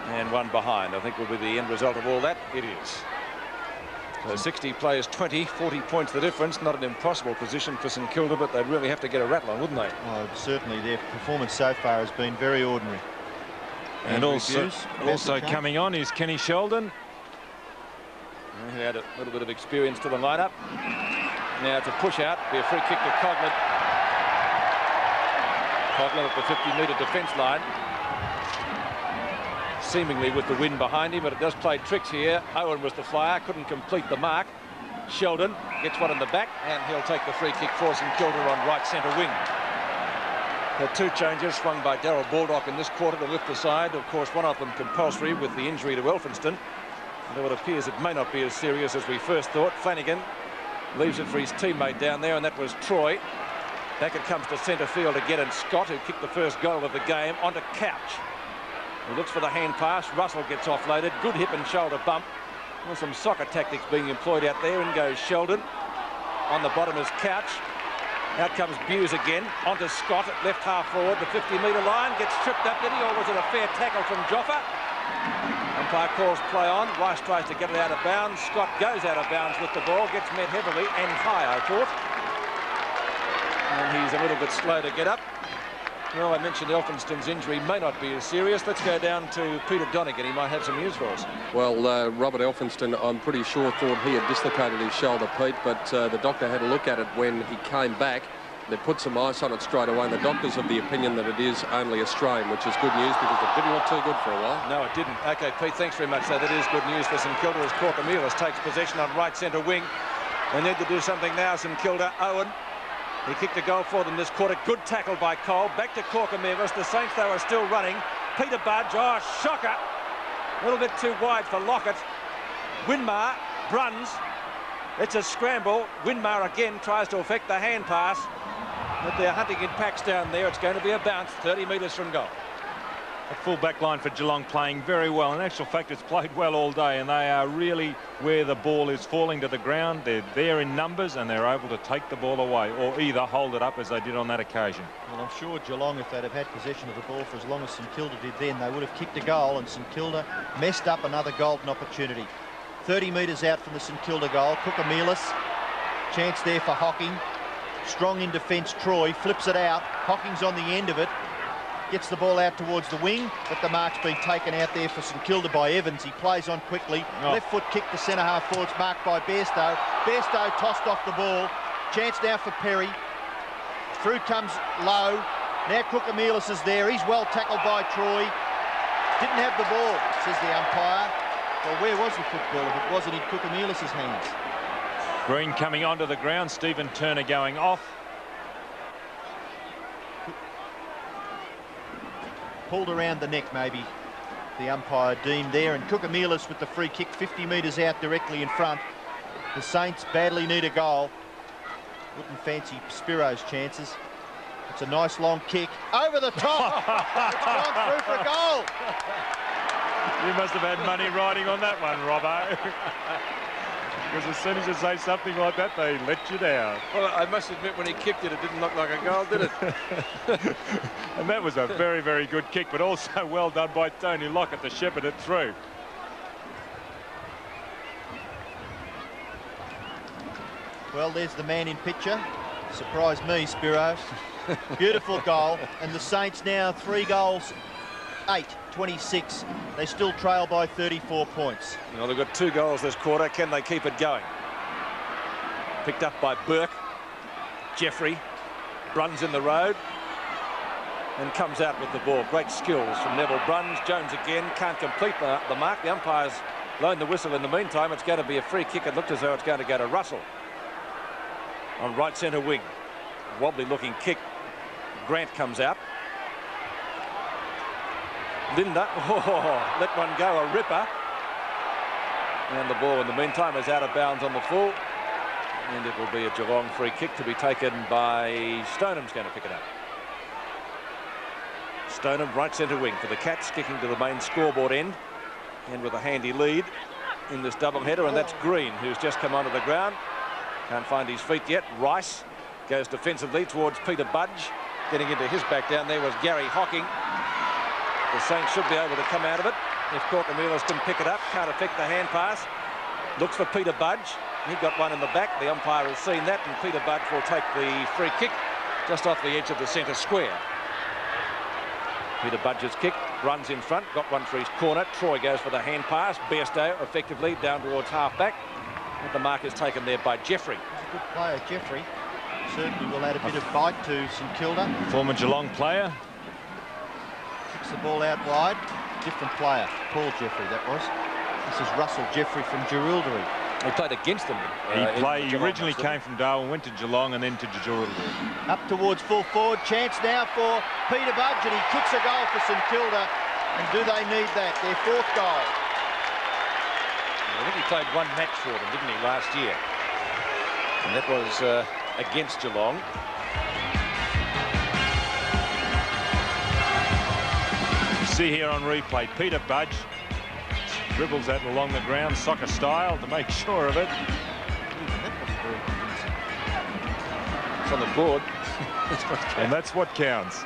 And 1 behind, I think, will be the end result of all that. It is. So 60 players 20, 40 points the difference. Not an impossible position for St Kilda, but they'd really have to get a rattle on, wouldn't they? Oh, certainly. Their performance so far has been very ordinary. And also coming on is Kenny Sheldon. He had a little bit of experience to the lineup. Now it's a push out. Be a free kick to Coughlin. Coughlin at the 50-metre defence line. Seemingly with the wind behind him, but it does play tricks here. Owen was the flyer, couldn't complete the mark. Sheldon gets one in the back, and he'll take the free kick for St Kilda on right centre wing. The 2 changes swung by Darryl Baldock in this quarter to lift the side. Of course, one of them compulsory with the injury to Elphinston. Although it appears it may not be as serious as we first thought. Flanagan leaves it for his teammate down there, and that was Troy. Back it comes to centre field again, and Scott, who kicked the first goal of the game, onto Couch. He looks for the hand pass. Russell gets offloaded. Good hip and shoulder bump. Well, some soccer tactics being employed out there. In goes Sheldon. On the bottom is Couch. Out comes Buse again. Onto Scott at left half forward. The 50-metre line. Gets tripped up, did he? Or was it a fair tackle from Joffa? Umpire calls play on. Rice tries to get it out of bounds. Scott goes out of bounds with the ball. Gets met heavily and high, I thought. And he's a little bit slow to get up. Well, I mentioned Elphinston's injury may not be as serious. Let's go down to Peter Donegan. He might have some news for us. Well, Robert Elphinston, I'm pretty sure, thought he had dislocated his shoulder, Pete, but the doctor had a look at it when he came back. They put some ice on it straight away, and the doctor's of the opinion that it is only a strain, which is good news because it didn't look too good for a while. No, it didn't. OK, Pete, thanks very much. So that is good news for St Kilda as Corcomelis takes possession on right centre wing. They need to do something now, St Kilda. Owen. He kicked a goal for them this quarter. Good tackle by Cole. Back to Corcomelis. The Saints, though, are still running. Peter-Budge. Oh, shocker. A little bit too wide for Lockett. Winmar. Bruns. It's a scramble. Winmar again tries to effect the hand pass. But they're hunting in packs down there. It's going to be a bounce 30 metres from goal. A full back line for Geelong playing very well. In actual fact, it's played well all day, and they are really where the ball is falling to the ground. They're there in numbers, and they're able to take the ball away or either hold it up as they did on that occasion. Well, I'm sure Geelong, if they'd have had possession of the ball for as long as St Kilda did then, they would have kicked a goal, and St Kilda messed up another golden opportunity. 30 metres out from the St Kilda goal. Corcomelis. Chance there for Hocking. Strong in defence, Troy. Flips it out. Hocking's on the end of it. Gets the ball out towards the wing, but the mark's been taken out there for St Kilda by Evans. He plays on quickly. Left foot kick to centre half forwards, marked by Bairstow. Bairstow tossed off the ball. Chance now for Perry. Through comes Lowe. Now Corcomelis is there. He's well tackled by Troy. Didn't have the ball, says the umpire. Well, where was the football if it wasn't in Corcomelis' hands? Green coming onto the ground. Stephen Turner going off. Pulled around the neck, maybe, the umpire deemed there. And Corcomelis with the free kick 50 metres out directly in front. The Saints badly need a goal. Wouldn't fancy Spiro's chances. It's a nice long kick. Over the top! It's gone through for a goal! You must have had money riding on that one, Robbo. Because as soon as you say something like that, they let you down. Well, I must admit, when he kicked it, it didn't look like a goal, did it? And that was a very, very good kick, but also well done by Tony Lockett to shepherd it through. Well, there's the man in picture. Surprised me, Spiro. Beautiful goal. And the Saints now 3 goals, 8-26. They still trail by 34 points. Well, they've got 2 goals this quarter. Can they keep it going? Picked up by Burke. Jeffrey Bruns in the road and comes out with the ball. Great skills from Neville Bruns. Jones again can't complete the mark. The umpire's blown the whistle in the meantime. It's going to be a free kick. It looked as though it's going to go to Russell on right centre wing. Wobbly looking kick. Grant comes out. Linda, let one go, a ripper. And the ball in the meantime is out of bounds on the full. And it will be a Geelong free kick to be taken by Stoneham's going to pick it up. Stoneham right centre wing for the Cats, kicking to the main scoreboard end. And with a handy lead in this doubleheader, and that's Green, who's just come onto the ground. Can't find his feet yet. Rice goes defensively towards Peter-Budge. Getting into his back down there was Gary Hocking. The Saints should be able to come out of it if Corcomelis can pick it up. Can't affect the hand pass. Looks for Peter-Budge. He got one in the back. The umpire has seen that, and Peter-Budge will take the free kick just off the edge of the centre square. Peter-Budge's kick runs in front. Got one for his corner. Troy goes for the hand pass. Bairstow effectively down towards half-back. And the mark is taken there by Jeffrey. He's a good player, Jeffrey. Certainly will add a bit of bite to St Kilda. Former Geelong player. Kicks the ball out wide. Different player. Paul Jeffrey, that was. This is Russell Jeffrey from Jerilderie. He played against them. He originally came from Darwin, went to Geelong and then to Jerilderie. Up towards full forward. Chance now for Peter-Budge, and he kicks a goal for St Kilda. And do they need that? Their 4th goal. I think he played 1 match for them, didn't he, last year? And that was against Geelong. You see here on replay, Peter-Budge Dribbles that along the ground, soccer style, to make sure of it. It's on the board. And that's what counts.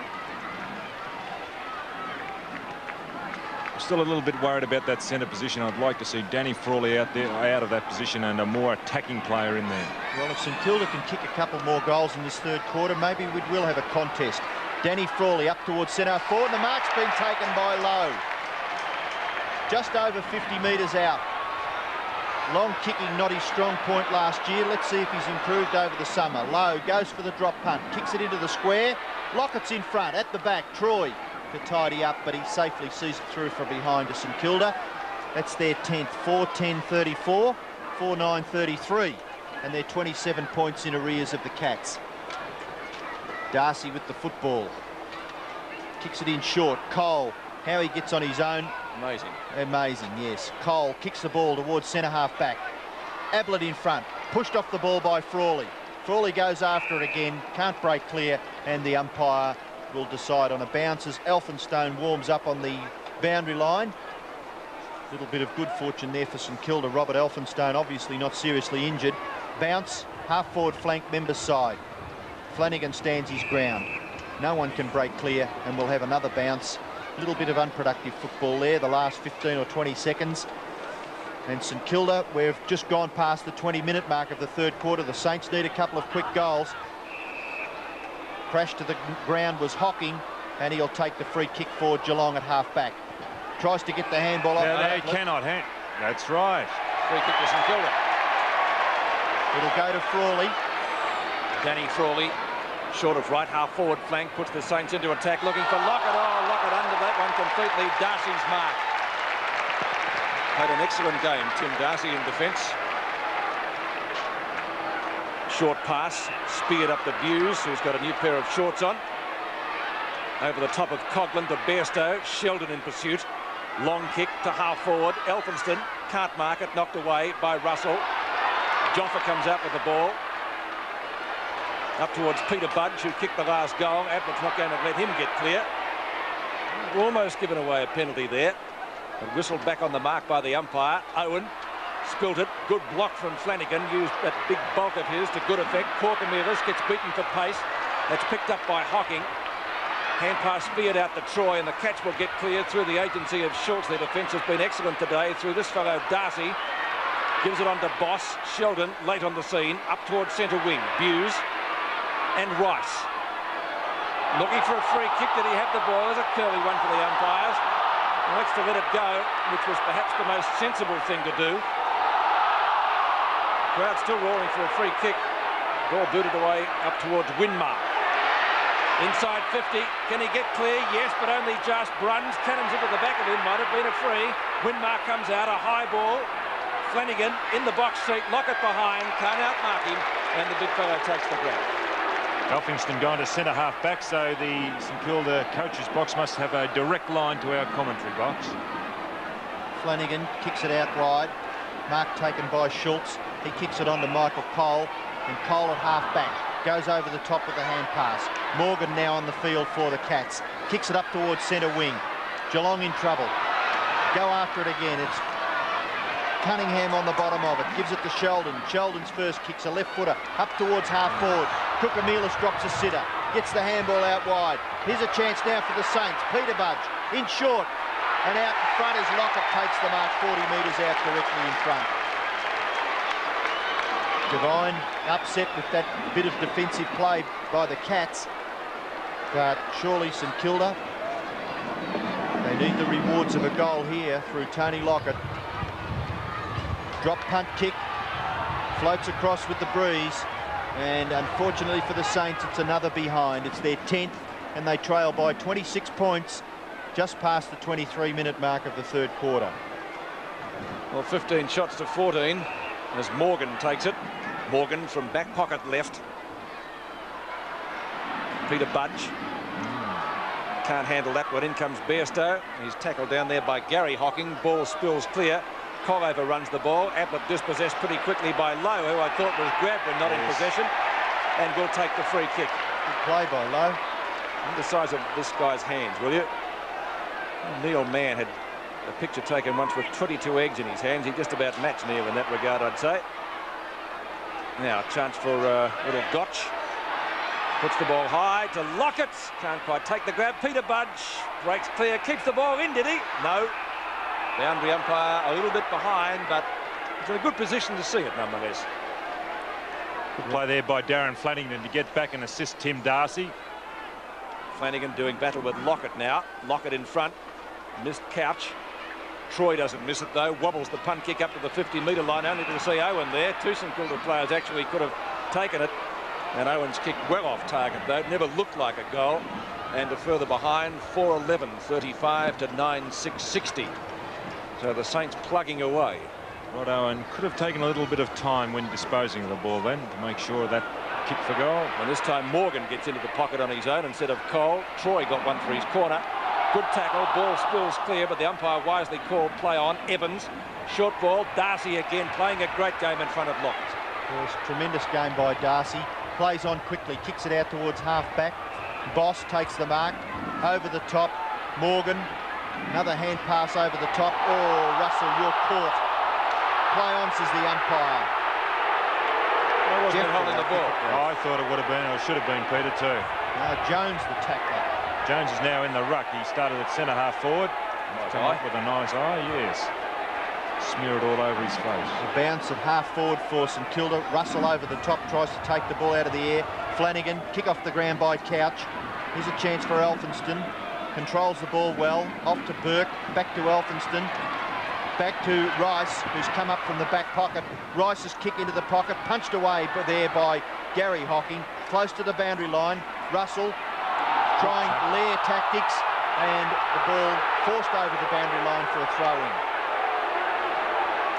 I'm still a little bit worried about that centre position. I'd like to see Danny Frawley out of that position, and a more attacking player in there. Well, if St Kilda can kick a couple more goals in this third quarter, maybe we will have a contest. Danny Frawley up towards centre forward, and the mark's been taken by Lowe. Just over 50 metres out. Long kicking, not his strong point last year. Let's see if he's improved over the summer. Lowe goes for the drop punt, kicks it into the square. Lockett's in front, at the back. Troy to tidy up, but he safely sees it through from behind to St Kilda. That's their 10th, 4-10-34, 4-9-33, and they're 27 points in arrears of the Cats. Darcy with the football. Kicks it in short. Cole, how he gets on his own. Amazing. Amazing, yes. Cole kicks the ball towards centre-half back. Ablett in front, pushed off the ball by Frawley. Frawley goes after it again, can't break clear, and the umpire will decide on a bounce as Elphinstone warms up on the boundary line. Little bit of good fortune there for St Kilda. Robert Elphinstone obviously not seriously injured. Bounce, half-forward flank, members side. Flanagan stands his ground. No one can break clear, and we'll have another bounce. A little bit of unproductive football there, the last 15 or 20 seconds. And St Kilda, we've just gone past the 20-minute mark of the third quarter. The Saints need a couple of quick goals. Crash to the ground was Hocking, and he'll take the free kick for Geelong at half-back. Tries to get the handball off. Yeah, they cannot hand. That's right. Free kick to St Kilda. It'll go to Frawley. Danny Frawley, short of right half forward flank, puts the Saints into attack, looking for Lockett. Oh, Lockett under that one completely. Darcy's mark. Had an excellent game, Tim Darcy in defence. Short pass, speared up the Views, who's got a new pair of shorts on. Over the top of Coghlan to Bairstow. Sheldon in pursuit. Long kick to half forward. Elphinston can't mark it, knocked away by Russell. Joffa comes out with the ball. Up towards Peter-Budge, who kicked the last goal. Ablett's not going to let him get clear. Almost given away a penalty there. But whistled back on the mark by the umpire. Owen spilt it. Good block from Flanagan. Used that big bulk of his to good effect. Corcomelis gets beaten for pace. That's picked up by Hocking. Hand pass speared out to Troy, and the catch will get cleared through the agency of Schultz. Their defence has been excellent today through this fellow Darcy. Gives it on to Boss. Sheldon late on the scene. Up towards centre wing. Buse and Rice. Looking for a free kick. Did he have the ball? There's a curly one for the umpires. He wants to let it go, which was perhaps the most sensible thing to do. Crowd still roaring for a free kick. Ball booted away up towards Winmar. Inside 50. Can he get clear? Yes, but only just. Bruns cannons into the back of him. Might have been a free. Winmar comes out. A high ball. Flanagan in the box seat. Lockett behind. Can't outmark him. And the big fellow takes the grab. Elphinston going to centre half back, so the St Kilda coach's box must have a direct line to our commentary box. Flanagan kicks it out wide. Mark taken by Schultz. He kicks it on to Michael Cole, and Cole at half back goes over the top with the hand pass. Morgan now on the field for the Cats. Kicks it up towards centre wing. Geelong in trouble. Go after it again. It's Cunningham on the bottom of it. Gives it to Sheldon. Sheldon's first kick's a left footer up towards half forward. Kukamelis drops a sitter. Gets the handball out wide. Here's a chance now for the Saints. Peter-Budge in short. And out in front as Lockett takes the mark 40 metres out directly in front. Devine upset with that bit of defensive play by the Cats. But surely St Kilda, they need the rewards of a goal here through Tony Lockett. Drop punt kick, floats across with the breeze, and unfortunately for the Saints, it's another behind. It's their 10th, and they trail by 26 points just past the 23-minute mark of the third quarter. Well, 15 shots to 14 as Morgan takes it. Morgan from back pocket left. Peter-Budge can't handle that one. In comes Bairstow. He's tackled down there by Gary Hocking. Ball spills clear. Collover runs the ball. Ablett dispossessed pretty quickly by Lowe, who I thought was grabbed when not in possession, and will take the free kick. Good play by Lowe. The size of this guy's hands, will you? Neil Mann had a picture taken once with 22 eggs in his hands. He just about matched Neil in that regard, I'd say. Now a chance for little Gotch. Puts the ball high to Lockett. Can't quite take the grab. Peter-Budge breaks clear, keeps the ball in, did he? No. Boundary umpire a little bit behind, but he's in a good position to see it nonetheless. Good play there by Darren Flanagan to get back and assist Tim Darcy. Flanagan doing battle with Lockett now. Lockett in front. Missed Couch. Troy doesn't miss it though. Wobbles the punt kick up to the 50-metre line, only to see Owen there. Two St Kilda players actually could have taken it. And Owen's kick well off target though. Never looked like a goal. And to further behind, 4:11, 35 to 9:6:60. So the Saints plugging away. Rod Owen could have taken a little bit of time when disposing of the ball then to make sure that kick for goal. And this time Morgan gets into the pocket on his own instead of Cole. Troy got one for his corner. Good tackle. Ball spills clear, but the umpire wisely called play on. Evans, short ball. Darcy again playing a great game in front of Lockett. It was a tremendous game by Darcy. Plays on quickly, kicks it out towards half-back. Boss takes the mark. Over the top, Morgan. Another hand pass over the top. Oh, Russell, you're caught. Play on, says the umpire. Well, wasn't holding the ball. I thought it would have been, or should have been, Peter, too. Jones, the tackler. Jones is now in the ruck. He started at centre-half forward. Come up with a nice eye, yes. Smear it all over his face. The bounce at half forward for St Kilda. Russell over the top, tries to take the ball out of the air. Flanagan, kick off the ground by Couch. Here's a chance for Elphinston. Controls the ball well. Off to Burke, back to Elphinston. Back to Rice, who's come up from the back pocket. Rice's kick into the pocket, punched away there by Gary Hocking. Close to the boundary line. Russell trying lair tactics, and the ball forced over the boundary line for a throw-in.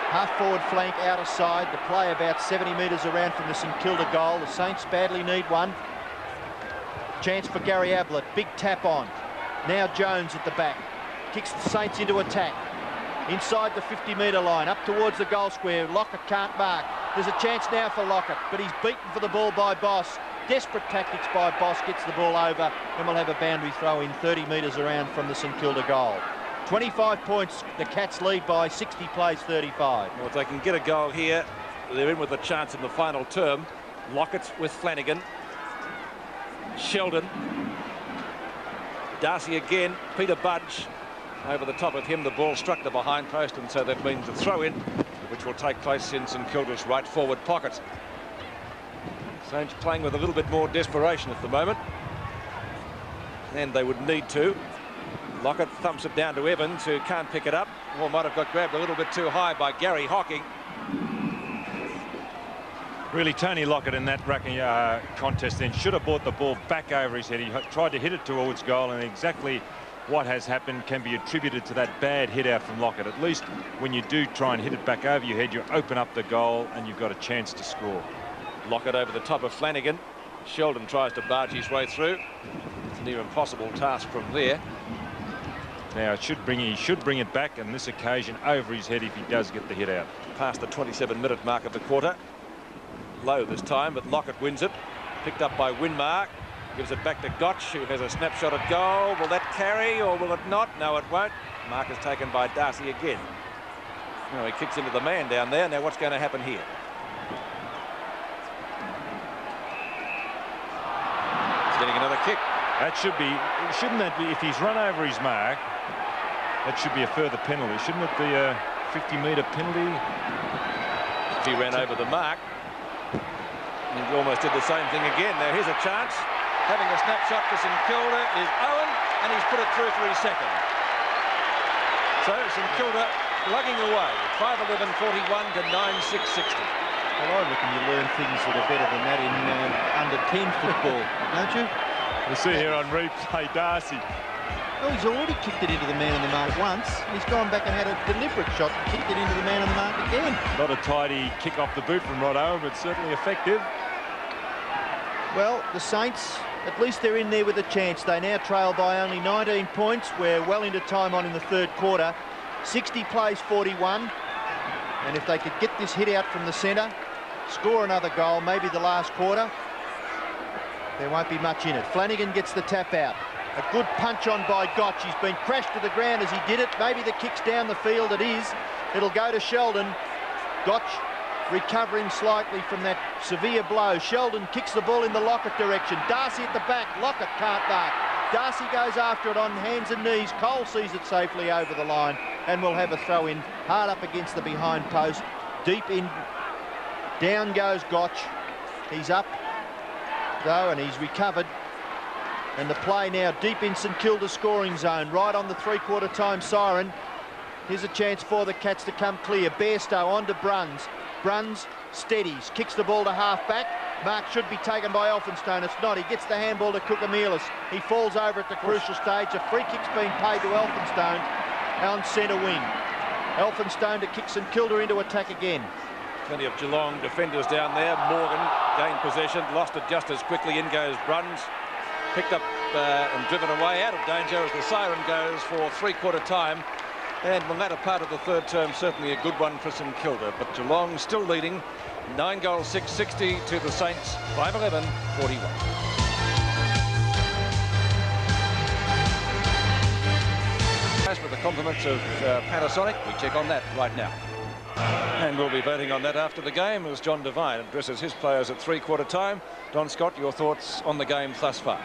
Half-forward flank out of side. The play about 70 metres around from the St Kilda goal. The Saints badly need one. Chance for Gary Ablett. Big tap on. Now Jones at the back. Kicks the Saints into attack. Inside the 50-metre line. Up towards the goal square. Lockett can't mark. There's a chance now for Lockett, but he's beaten for the ball by Boss. Desperate tactics by Boss. Gets the ball over, and we'll have a boundary throw in 30 metres around from the St Kilda goal. 25 points, the Cats lead by 60 plays 35. Well, if they can get a goal here, they're in with a chance in the final term. Lockett with Flanagan. Sheldon. Darcy again. Peter-Budge. Over the top of him, the ball struck the behind post, and so that means a throw-in, which will take place in St Kilda's right forward pocket. Saints playing with a little bit more desperation at the moment, and they would need to. Lockett thumps it down to Evans, who can't pick it up, or might have got grabbed a little bit too high by Gary Hocking. Really, Tony Lockett in that rucking contest then should have brought the ball back over his head. He tried to hit it towards goal, and exactly what has happened can be attributed to that bad hit out from Lockett. At least when you do try and hit it back over your head, you open up the goal and you've got a chance to score. Lockett over the top of Flanagan. Sheldon tries to barge his way through. It's a near impossible task from there. Now he should bring it back on this occasion over his head if he does get the hit out. Past the 27-minute mark of the quarter. Low this time, but Lockett wins it. Picked up by Winmar. Gives it back to Gotch, who has a snapshot at goal. Will that carry or will it not? No, it won't. Mark is taken by Darcy again. Now he kicks into the man down there. Now what's going to happen here? He's getting another kick. That should be, shouldn't that be, if he's run over his mark, that should be a further penalty. Shouldn't it be a 50-metre penalty? If he ran over the mark, he almost did the same thing again. Now here's a chance. Having a snapshot for St Kilda is Owen, and he's put it through for his second. So St Kilda lugging away, 5:11:41 to 9:6:60. Well, I reckon you learn things that are better than that in under 10 football, don't you? We see here on replay Darcy. Well, he's already kicked it into the man on the mark once. He's gone back and had a deliberate shot and kicked it into the man on the mark again. Not a tidy kick off the boot from Rod Owen, but certainly effective. Well, the Saints, at least they're in there with a chance. They now trail by only 19 points. We're well into time on in the third quarter. 60 plays 41. And if they could get this hit out from the centre, score another goal, maybe the last quarter, there won't be much in it. Flanagan gets the tap out. A good punch on by Gotch. He's been crashed to the ground as he did it. Maybe the kick's down the field. It is. It'll go to Sheldon. Gotch recovering slightly from that severe blow. Sheldon kicks the ball in the Lockett direction. Darcy at the back. Lockett can't mark. Darcy goes after it on hands and knees. Cole sees it safely over the line and will have a throw in hard up against the behind post. Deep in. Down goes Gotch. He's up though and he's recovered. And the play now deep in St Kilda scoring zone, right on the three-quarter time siren. Here's a chance for the Cats to come clear. Bairstow on to Bruns. Bruns steadies, kicks the ball to half-back. Mark should be taken by Elphinstone. It's not. He gets the handball to Kukamelis. He falls over at the crucial stage. A free kick's been paid to Elphinstone on centre wing. Elphinstone to kick St Kilda into attack again. Plenty of Geelong defenders down there. Morgan gained possession, lost it just as quickly. In goes Bruns. Picked up and driven away out of danger as the siren goes for three-quarter time. And the latter part of the third term, certainly a good one for St Kilda. But Geelong still leading 9 goals, 6-60 to the Saints, 5-11, 41. With the compliments of Panasonic, we check on that right now. And we'll be voting on that after the game as John Devine addresses his players at three-quarter time. Don Scott, your thoughts on the game thus far?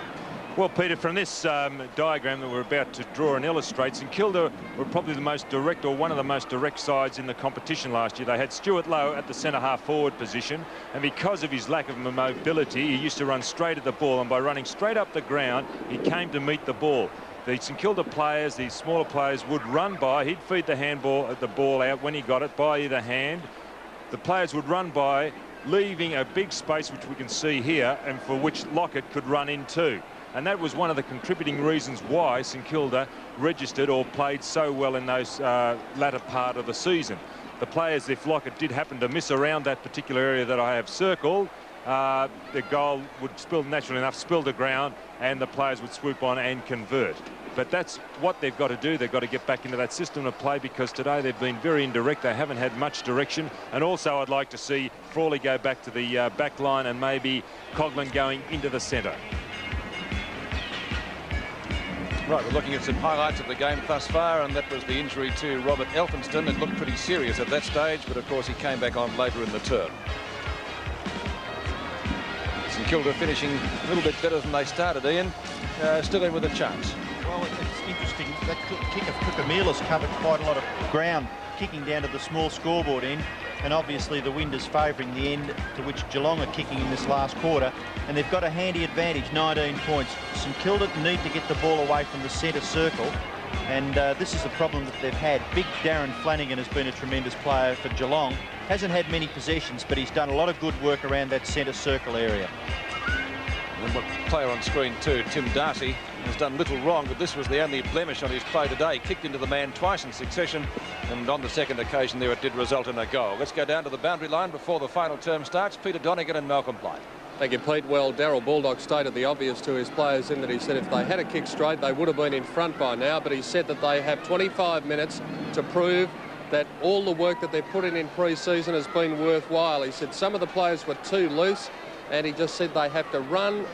Well, Peter, from this diagram that we're about to draw and illustrate, St Kilda were probably the most direct, or one of the most direct sides in the competition last year. They had Stuart Lowe at the centre-half forward position, and because of his lack of mobility, he used to run straight at the ball, and by running straight up the ground, he came to meet the ball. The St Kilda players, these smaller players, would run by. He'd feed the handball at the ball out when he got it by either hand. The players would run by, leaving a big space, which we can see here, and for which Lockett could run into. And that was one of the contributing reasons why St Kilda registered or played so well in those latter part of the season. The players, if Lockett did happen to miss around that particular area that I have circled, the goal would naturally enough spill the ground and the players would swoop on and convert. But that's what they've got to do. They've got to get back into that system of play, because today they've been very indirect. They haven't had much direction. And also I'd like to see Frawley go back to the back line and maybe Coghlan going into the centre. Right, we're looking at some highlights of the game thus far, and that was the injury to Robert Elphinstone. It looked pretty serious at that stage, but of course he came back on later in the term. St Kilda finishing a little bit better than they started, Ian. Still in with a chance. Well, it's interesting. That kick of Kukamelis covered quite a lot of ground, kicking down to the small scoreboard end. And obviously the wind is favouring the end to which Geelong are kicking in this last quarter. And they've got a handy advantage, 19 points. St Kilda need to get the ball away from the centre circle. And this is the problem that they've had. Big Darren Flanagan has been a tremendous player for Geelong. Hasn't had many possessions, but he's done a lot of good work around that centre circle area. And the player on screen too, Tim Darcy, has done little wrong, but this was the only blemish on his play today. Kicked into the man twice in succession, and on the second occasion there it did result in a goal. Let's go down to the boundary line before the final term starts. Peter Donegan and Malcolm Blight. Thank you, Pete. Well, Darryl Baldock stated the obvious to his players in that he said if they had a kick straight, they would have been in front by now, but he said that they have 25 minutes to prove that all the work that they've put in pre-season has been worthwhile. He said some of the players were too loose, and he just said they have to run,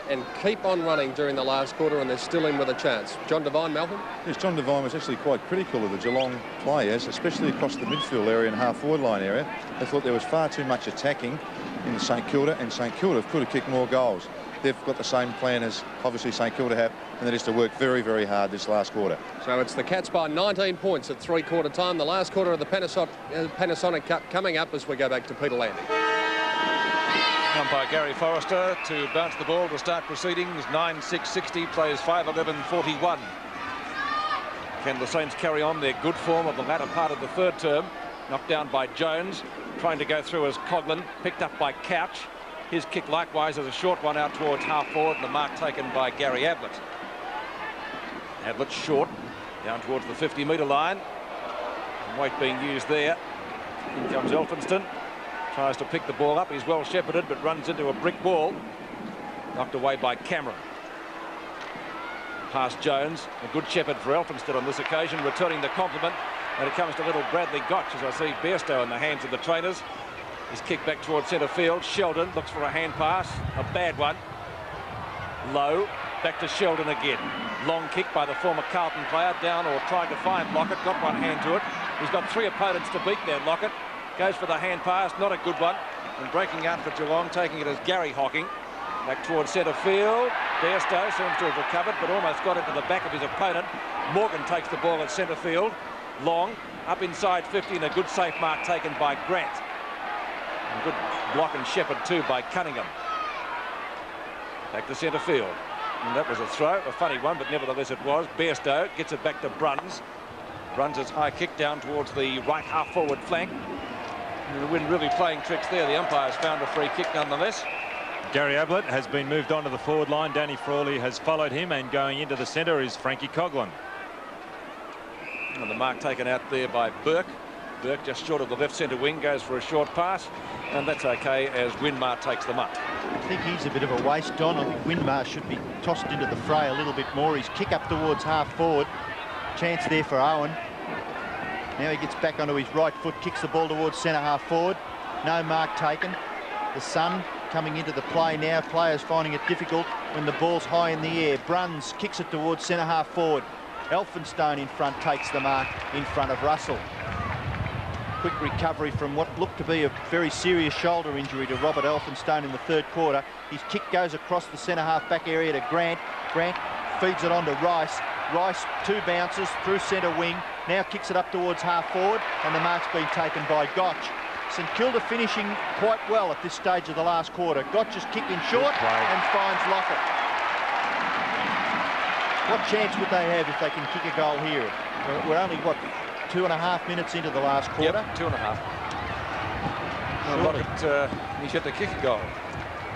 and keep on running during the last quarter, and they're still in with a chance. John Devine, Malcolm? Yes, John Devine was actually quite critical of the Geelong players, especially across the midfield area and half-forward line area. They thought there was far too much attacking in St Kilda, and St Kilda could have kicked more goals. They've got the same plan as obviously St Kilda have, and that is to work very, very hard this last quarter. So it's the Cats by 19 points at three-quarter time. The last quarter of the Panasonic Cup coming up as we go back to Peter Landing. Umpire Gary Forrester to bounce the ball to start proceedings. 9-6-60, plays 5-11-41. Can the Saints carry on their good form of the latter part of the third term? Knocked down by Jones, trying to go through as Coghlan, picked up by Couch. His kick likewise is a short one out towards half forward, and the mark taken by Gary Ablett. Ablett short, down towards the 50-metre line. And weight being used there. In comes Elphinstone. Tries to pick the ball up. He's well shepherded, but runs into a brick wall. Knocked away by Cameron. Past Jones. A good shepherd for Elphinstone on this occasion, returning the compliment. And it comes to little Bradley Gotch as I see Bairstow in the hands of the trainers. His kick back towards centre field. Sheldon looks for a hand pass. A bad one. Low Back to Sheldon again. Long kick by the former Carlton player. Down or tried to find Lockett. Got one hand to it. He's got 3 opponents to beat there, Lockett. Goes for the hand pass. Not a good one. And breaking out for Geelong, taking it as Gary Hocking. Back towards centre field. Bairstow seems to have recovered, but almost got into the back of his opponent. Morgan takes the ball at centre field. Long, up inside 50, and a good safe mark taken by Grant. And good block and shepherd too by Cunningham. Back to centre field. And that was a throw, a funny one, but nevertheless it was. Bairstow gets it back to Bruns. Bruns' high kick down towards the right half-forward flank. And the Wind really playing tricks there. The umpires found a free kick nonetheless. Gary Ablett has been moved on to the forward line. Danny Frawley has followed him, and going into the centre is Frankie Coughlin. And the mark taken out there by Burke. Burke just short of the left centre wing, goes for a short pass, and that's okay as Winmar takes them up. I think he's a bit of a waste, Don. I think Winmar should be tossed into the fray a little bit more. His kick up towards half forward. Chance there for Owen. Now he gets back onto his right foot, kicks the ball towards centre half forward. No mark taken. The sun coming into the play now. Players finding it difficult when the ball's high in the air. Bruns kicks it towards centre half forward. Elphinstone in front takes the mark in front of Russell. Quick recovery from what looked to be a very serious shoulder injury to Robert Elphinstone in the third quarter. His kick goes across the centre half back area to Grant. Grant feeds it on to Rice. Rice 2 bounces through centre wing. Now kicks it up towards half forward, and the mark's been taken by Gotch. St Kilda finishing quite well at this stage of the last quarter. Gotch's kick in short and finds Lockett. What chance would they have if they can kick a goal here? We're only, what, 2.5 minutes into the last quarter? Yep, 2.5. Lockett, he's had to kick a goal.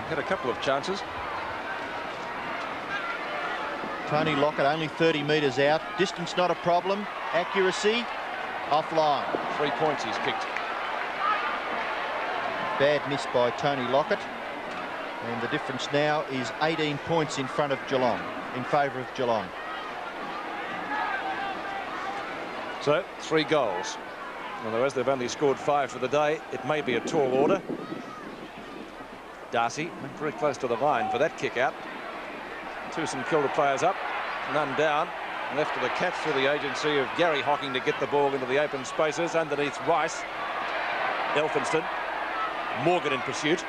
Had a couple of chances. Tony Lockett only 30 metres out. Distance not a problem. Accuracy offline. 3 points he's kicked. Bad miss by Tony Lockett. And the difference now is 18 points in front of Geelong, in favour of Geelong. So 3 goals. Although as they've only scored 5 for the day, it may be a tall order. Darcy very close to the line for that kick out. 2 St Kilda players up, none down. Left to the Cats through the agency of Gary Hocking to get the ball into the open spaces. Underneath Rice. Elphinston. Morgan in pursuit.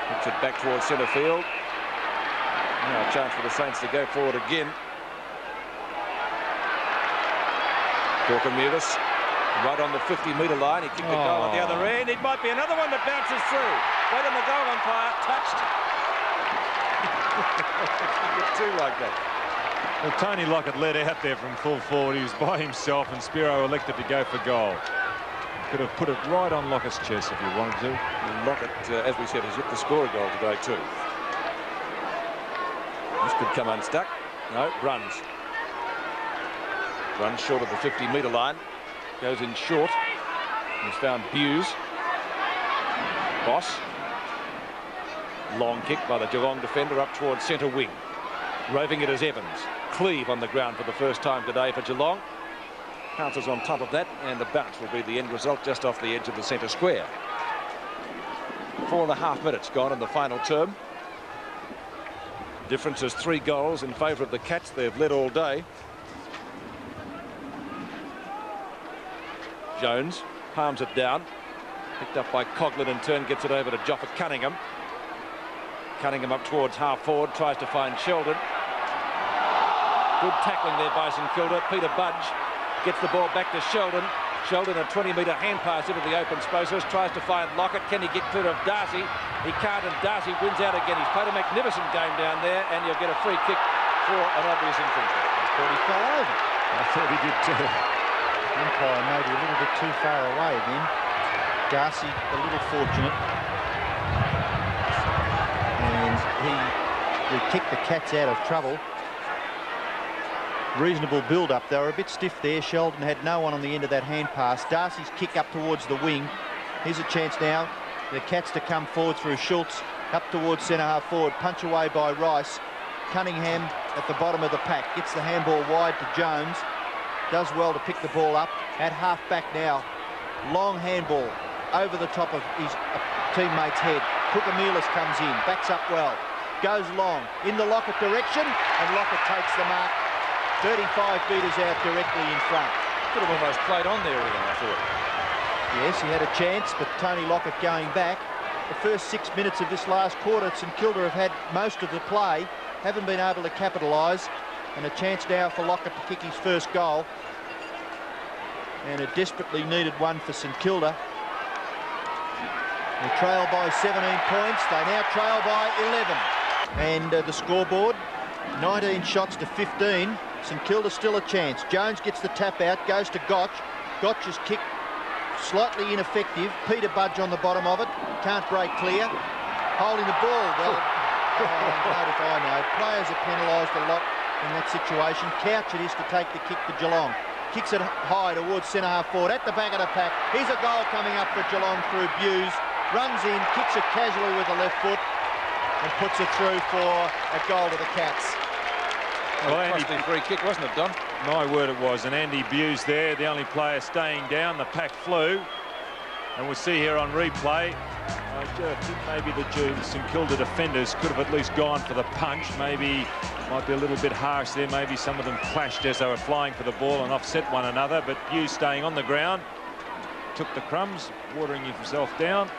Puts it back towards centre field. Now a chance for the Saints to go forward again. Corker-Mulis right on the 50-metre line. He kicked the goal at the other end. It might be another one that bounces through. Wait on the goal umpire. Touched. Two like that. Well, Tony Lockett led out there from full forward. He was by himself, and Spiro elected to go for goal. Could have put it right on Lockett's chest if he wanted to. And Lockett, as we said, has yet to score a goal today too. This could come unstuck. No, runs. Runs short of the 50-metre line. Goes in short. He's found Hughes. Boss. Long kick by the Geelong defender up towards centre wing. Roving it as Evans. Cleave on the ground for the first time today for Geelong. Pounces on top of that, and the bounce will be the end result just off the edge of the centre square. 4.5 minutes gone in the final term. Difference is 3 goals in favour of the Cats. They've led all day. Jones palms it down. Picked up by Coughlin, in turn gets it over to Joffa Cunningham. Cunningham up towards half forward, tries to find Sheldon. Good tackling there by St Kilda. Peter-Budge gets the ball back to Sheldon. Sheldon, a 20-metre hand pass into the open spaces, tries to find Lockett. Can he get clear of Darcy? He can't, and Darcy wins out again. He's played a magnificent game down there, and you'll get a free kick for an obvious infringement. I thought he fell over. I thought he did too. Umpire maybe a little bit too far away then. Darcy a little fortunate. And he will kick the Cats out of trouble. Reasonable build-up. They were a bit stiff there. Sheldon had no one on the end of that hand pass. Darcy's kick up towards the wing. Here's a chance now. The Cats to come forward through Schultz. Up towards centre half forward. Punch away by Rice. Cunningham at the bottom of the pack. Gets the handball wide to Jones. Does well to pick the ball up. At half back now. Long handball over the top of his teammate's head. Corker-Mulis comes in. Backs up well. goes long in the Lockett direction, and Lockett takes the mark 35 metres out directly in front. Could have almost played on there even, I thought. Yes, he had a chance, but Tony Lockett going back. The first 6 minutes of this last quarter, St Kilda have had most of the play, haven't been able to capitalise, and a chance now for Lockett to kick his first goal. And a desperately needed one for St Kilda. They trail by 17 points. They now trail by 11. And the scoreboard, 19 shots to 15. St Kilda still a chance. Jones gets the tap out, goes to Gotch. Gotch's kick slightly ineffective. Peter-Budge on the bottom of it. Can't break clear. Holding the ball. Well, not if I know. Players are penalised a lot in that situation. Couch it is to take the kick to Geelong. Kicks it high towards centre-half forward. At the back of the pack. Here's a goal coming up for Geelong through Buse. Runs in, kicks it casually with the left foot and puts it through for a goal to the Cats. Well, Andy, free kick, wasn't it, Don? My word it was. And Andy Buse there, the only player staying down. The pack flew. And we'll see here on replay, I think maybe the St Kilda defenders could have at least gone for the punch. Maybe might be a little bit harsh there. Maybe some of them clashed as they were flying for the ball and offset one another. But Buse staying on the ground, took the crumbs, watering himself down.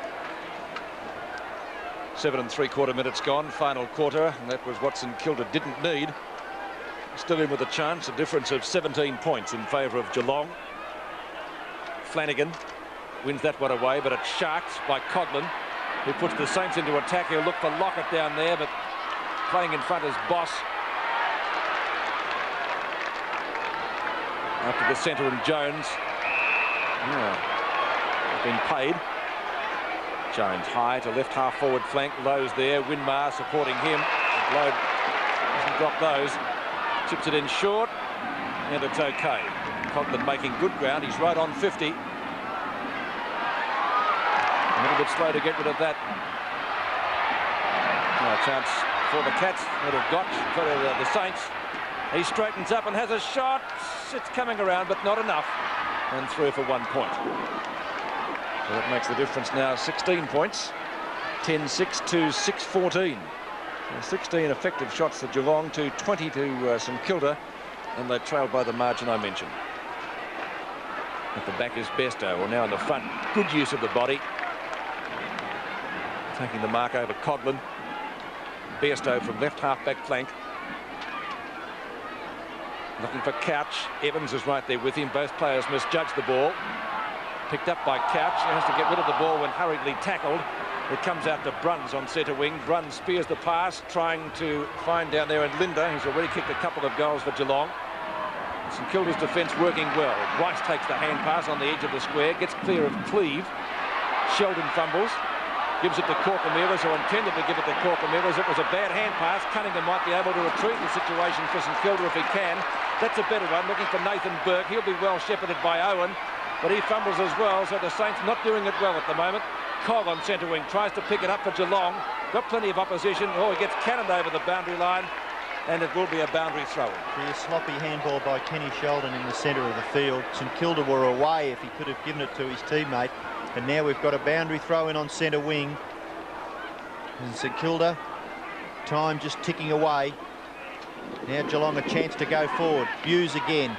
7 3/4 minutes gone, final quarter, and that was what St Kilda didn't need. Still in with a chance, a difference of 17 points in favour of Geelong. Flanagan wins that one away, but it's sharked by Coghlan, who puts the Saints into attack. He'll look for Lockett down there, but playing in front is Boss. Up to the centre and Jones. Been paid. Jones high to left half forward flank. Lowe's there. Winmar supporting him. Lowe doesn't drop those. Chips it in short, and it's okay. Coghlan making good ground. He's right on 50. A little bit slow to get rid of that. No chance for the Cats. Little Gotch for the Saints. He straightens up and has a shot. It's coming around, but not enough. And through for 1 point. So that makes the difference now 16 points. 10-6 to 6-14. 16 effective shots to Geelong to 20 to St Kilda, and they trailed by the margin I mentioned. At the back is Besto, or now in the front. Good use of the body. Taking the mark over Coghlan. Besto from left half-back flank. Looking for Couch. Evans is right there with him. Both players misjudged the ball. Picked up by Couch. He has to get rid of the ball when hurriedly tackled. It comes out to Bruns on centre wing. Bruns spears the pass, trying to find down there and Linda, who's already kicked a couple of goals for Geelong. St Kilda's defence working well. Rice takes the hand pass on the edge of the square, gets clear of Cleve. Sheldon fumbles, gives it to Corcomelis, or intended to give it to Corcomelis. It was a bad hand pass. Cunningham might be able to retrieve the situation for St Kilda if he can. That's a better one, looking for Nathan Burke. He'll be well shepherded by Owen, but he fumbles as well, so the Saints not doing it well at the moment. Cog on centre wing tries to pick it up for Geelong. Got plenty of opposition. Oh, he gets cannoned over the boundary line, and it will be a boundary throw. A sloppy handball by Kenny Sheldon in the centre of the field. St Kilda were away if he could have given it to his teammate. And now we've got a boundary throw in on centre wing. And St Kilda, time just ticking away. Now Geelong a chance to go forward. Buse again.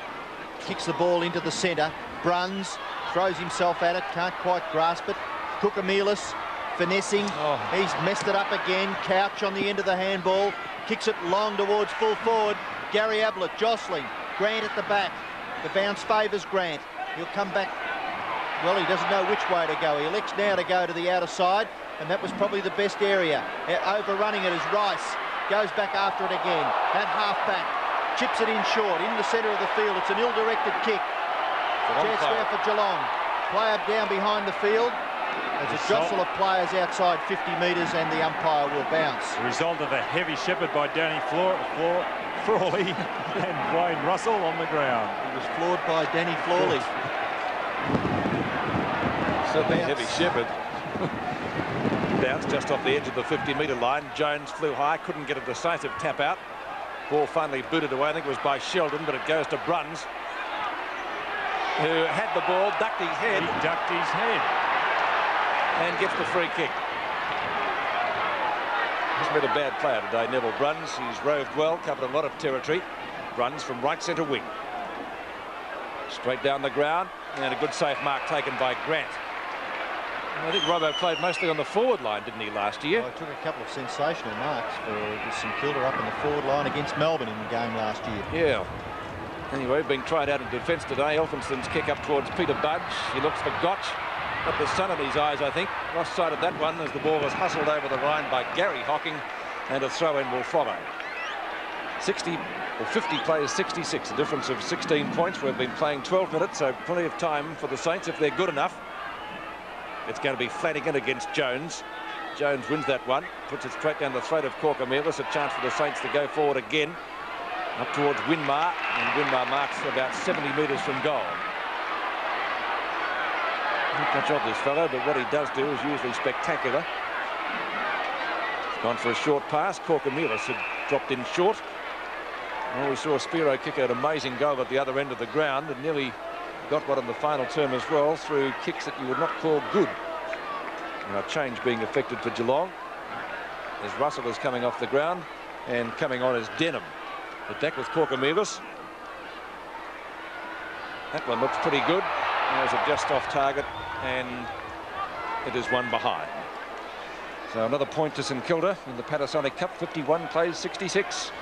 Kicks the ball into the centre. Bruns throws himself at it. Can't quite grasp it. Corcomelis finessing. He's messed it up again. Couch on the end of the handball. Kicks it long towards full forward. Gary Ablett jostling. Grant at the back. The bounce favours Grant. He'll come back. Well, he doesn't know which way to go. He elects now to go to the outer side, and that was probably the best area. Overrunning it is Rice. Goes back after it again. At half back. Chips it in short. In the centre of the field. It's an ill-directed kick. Chance there for Geelong. Player down behind the field. There's a jostle of players outside 50 metres, and the umpire will bounce. The result of a heavy shepherd by Danny Frawley and Wayne Russell on the ground. He was floored by Danny Frawley. Certainly a heavy shepherd. Bounce just off the edge of the 50-metre line. Jones flew high, couldn't get a decisive tap out. Ball finally booted away. I think it was by Sheldon, but it goes to Bruns, who had the ball, ducked his head. He ducked his head. And gets the free kick. hasn't been a bad player today, Neville Bruns. He's roved well, covered a lot of territory. Bruns from right centre wing. Straight down the ground, and a good safe mark taken by Grant. And I think Robbo played mostly on the forward line, didn't he, last year? Well, he took a couple of sensational marks for the St Kilda up in the forward line against Melbourne in the game last year. Yeah. Anyway, being tried out in defence today. Elphinston's kick up towards Peter-Budge. He looks for Gotch. Got the sun in his eyes, I think. Lost sight of that one as the ball was hustled over the line by Gary Hocking, and a throw-in will follow. 50 plays 66, a difference of 16 points. We've been playing 12 minutes, so plenty of time for the Saints if they're good enough. It's going to be Flanagan against Jones. Jones wins that one, puts it straight down the throat of Corker-Mealis. A chance for the Saints to go forward again, up towards Winmar, and Winmar marks about 70 metres from goal. Not much of this fellow, but what he does do is usually spectacular. He's gone for a short pass. Corker-Mealis had dropped in short. Well, we saw Spiro kick an amazing goal at the other end of the ground and nearly got one in the final term as well through kicks that you would not call good. And a change being affected for Geelong as Russell is coming off the ground, and coming on is Denham. The deck with Corker-Mealis. That one looks pretty good. There's a just off target, and it is one behind. So another point to St Kilda in the Panasonic Cup. 51 plays 66.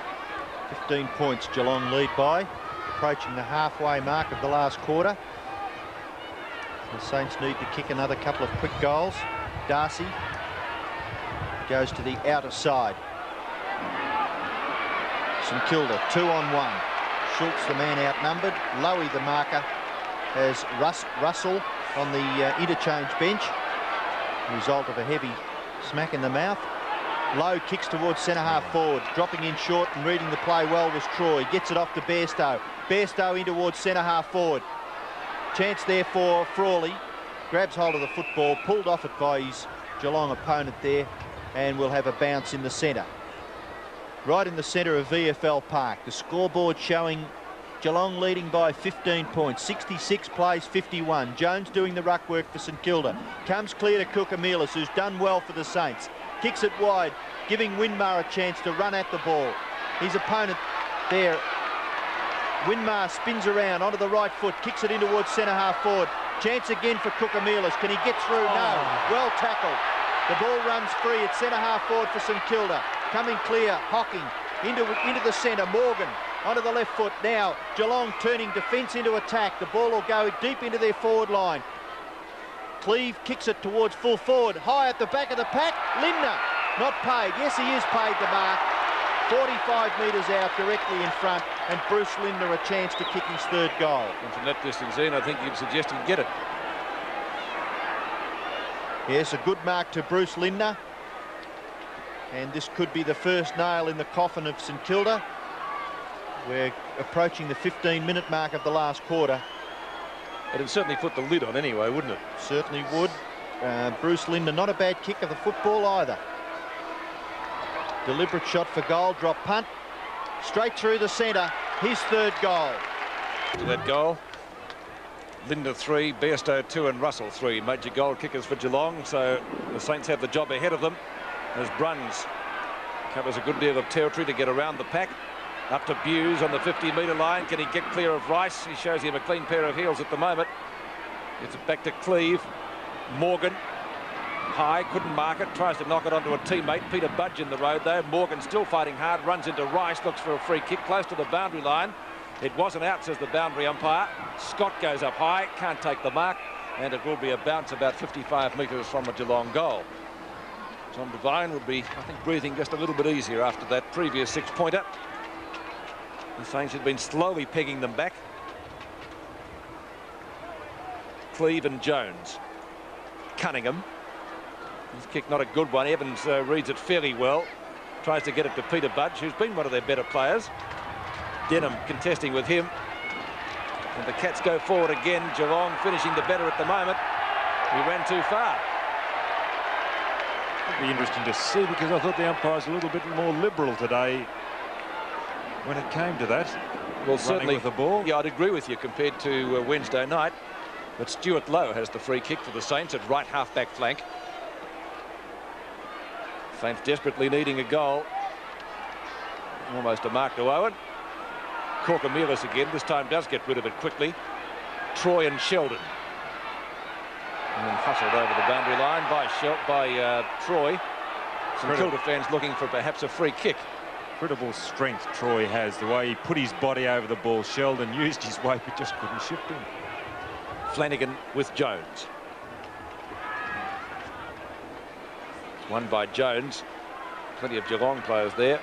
15 points Geelong lead by, approaching the halfway mark of the last quarter. The Saints need to kick another couple of quick goals. Darcy goes to the outer side. St Kilda 2-on-1. Schultz, the man outnumbered. Lowy, the marker, has Russell on the interchange bench. Result of a heavy smack in the mouth. Lowe kicks towards centre-half forward. Dropping in short and reading the play well was Troy. Gets it off to Bairstow. Bairstow in towards centre-half forward. Chance there for Frawley. Grabs hold of the football, pulled off it by his Geelong opponent there, and will have a bounce in the centre. Right in the centre of VFL Park. The scoreboard showing Geelong leading by 15 points. 66 plays 51. Jones doing the ruck work for St Kilda. Comes clear to Corker-Mealis, who's done well for the Saints. Kicks it wide, giving Winmar a chance to run at the ball. His opponent there. Winmar spins around onto the right foot, kicks it in towards centre-half forward. Chance again for Corker-Mealis. Can he get through? No. Well tackled. The ball runs free at centre-half forward for St Kilda. Coming clear, Hocking into the centre. Morgan onto the left foot. Now Geelong turning defence into attack. The ball will go deep into their forward line. Cleve kicks it towards full forward. High at the back of the pack. Lindner not paid. Yes, he is paid the mark. 45 metres out directly in front, and Bruce Lindner a chance to kick his third goal. And from that distance in, I think you'd suggest he'd get it. Yes, a good mark to Bruce Lindner. And this could be the first nail in the coffin of St Kilda. We're approaching the 15-minute mark of the last quarter. It'd certainly put the lid on anyway, wouldn't it? Certainly would. Bruce Lindner, not a bad kick of the football either. Deliberate shot for goal, drop punt. Straight through the centre, his third goal. To that goal. Lindner 3, Bairstow 2 and Russell 3. Major goal kickers for Geelong, so the Saints have the job ahead of them as Bruns covers a good deal of territory to get around the pack. Up to Buse on the 50-metre line. Can he get clear of Rice? He shows him a clean pair of heels at the moment. Gets it back to Cleve. Morgan. High, couldn't mark it. Tries to knock it onto a teammate. Peter-Budge in the road though. Morgan still fighting hard. Runs into Rice. Looks for a free kick close to the boundary line. It wasn't out, says the boundary umpire. Scott goes up high. Can't take the mark. And it will be a bounce about 55 metres from a Geelong goal. Tom Devine would be, I think, breathing just a little bit easier after that previous 6-pointer. The Saints had been slowly pegging them back. Cleve and Jones. Cunningham. His kick not a good one. Evans reads it fairly well. Tries to get it to Peter-Budge, who's been one of their better players. Denham contesting with him. And the Cats go forward again. Geelong finishing the better at the moment. He ran too far. It'll be interesting to see, because I thought the umpires a little bit more liberal today when it came to that. Well, certainly with the ball. Yeah, I'd agree with you compared to Wednesday night. But Stuart Lowe has the free kick for the Saints at right half-back flank. Saints desperately needing a goal. Almost a mark to Owen. Corker-Mealis again. This time does get rid of it quickly. Troy and Sheldon. And then hustled over the boundary line by Troy. St Kilda fans looking for perhaps a free kick. Incredible strength Troy has, the way he put his body over the ball. Sheldon used his weight but just couldn't shift him. Flanagan with Jones. Won by Jones. Plenty of Geelong players there.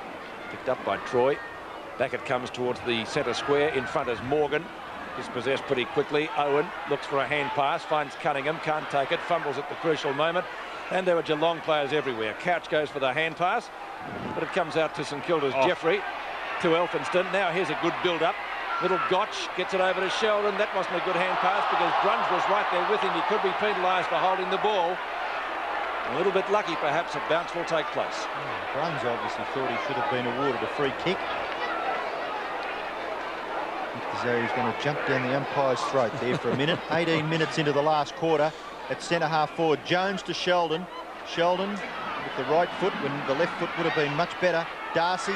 Picked up by Troy. Back it comes towards the centre square. In front is Morgan. Dispossessed pretty quickly. Owen looks for a hand pass. Finds Cunningham. Can't take it. Fumbles at the crucial moment. And there are Geelong players everywhere. Couch goes for the hand pass. But it comes out to St Kilda's Jeffrey. To Elphinston. Now here's a good build-up. Little Gotch gets it over to Sheldon. That wasn't a good hand pass because Brunge was right there with him. He could be penalised for holding the ball. A little bit lucky, perhaps. A bounce will take place. Brunge obviously thought he should have been awarded a free kick. Looked as though he's going to jump down the umpire's throat there for a minute. 18 minutes into the last quarter. At centre-half forward, Jones to Sheldon. Sheldon with the right foot when the left foot would have been much better. Darcy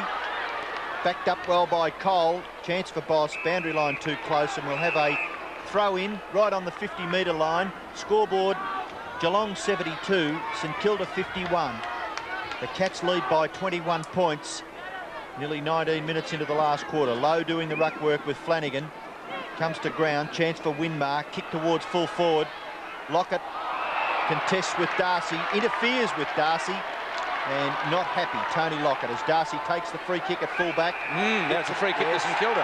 backed up well by Cole. Chance for Boss. Boundary line too close, and we'll have a throw in right on the 50-metre line. Scoreboard, Geelong 72, St Kilda 51. The Cats lead by 21 points. Nearly 19 minutes into the last quarter. Lowe doing the ruck work with Flanagan. Comes to ground. Chance for Winmar. Kick towards full forward. Lockett contests with Darcy. Interferes with Darcy. And not happy, Tony Lockett, as Darcy takes the free kick at full-back. That's a free kick to St Kilda.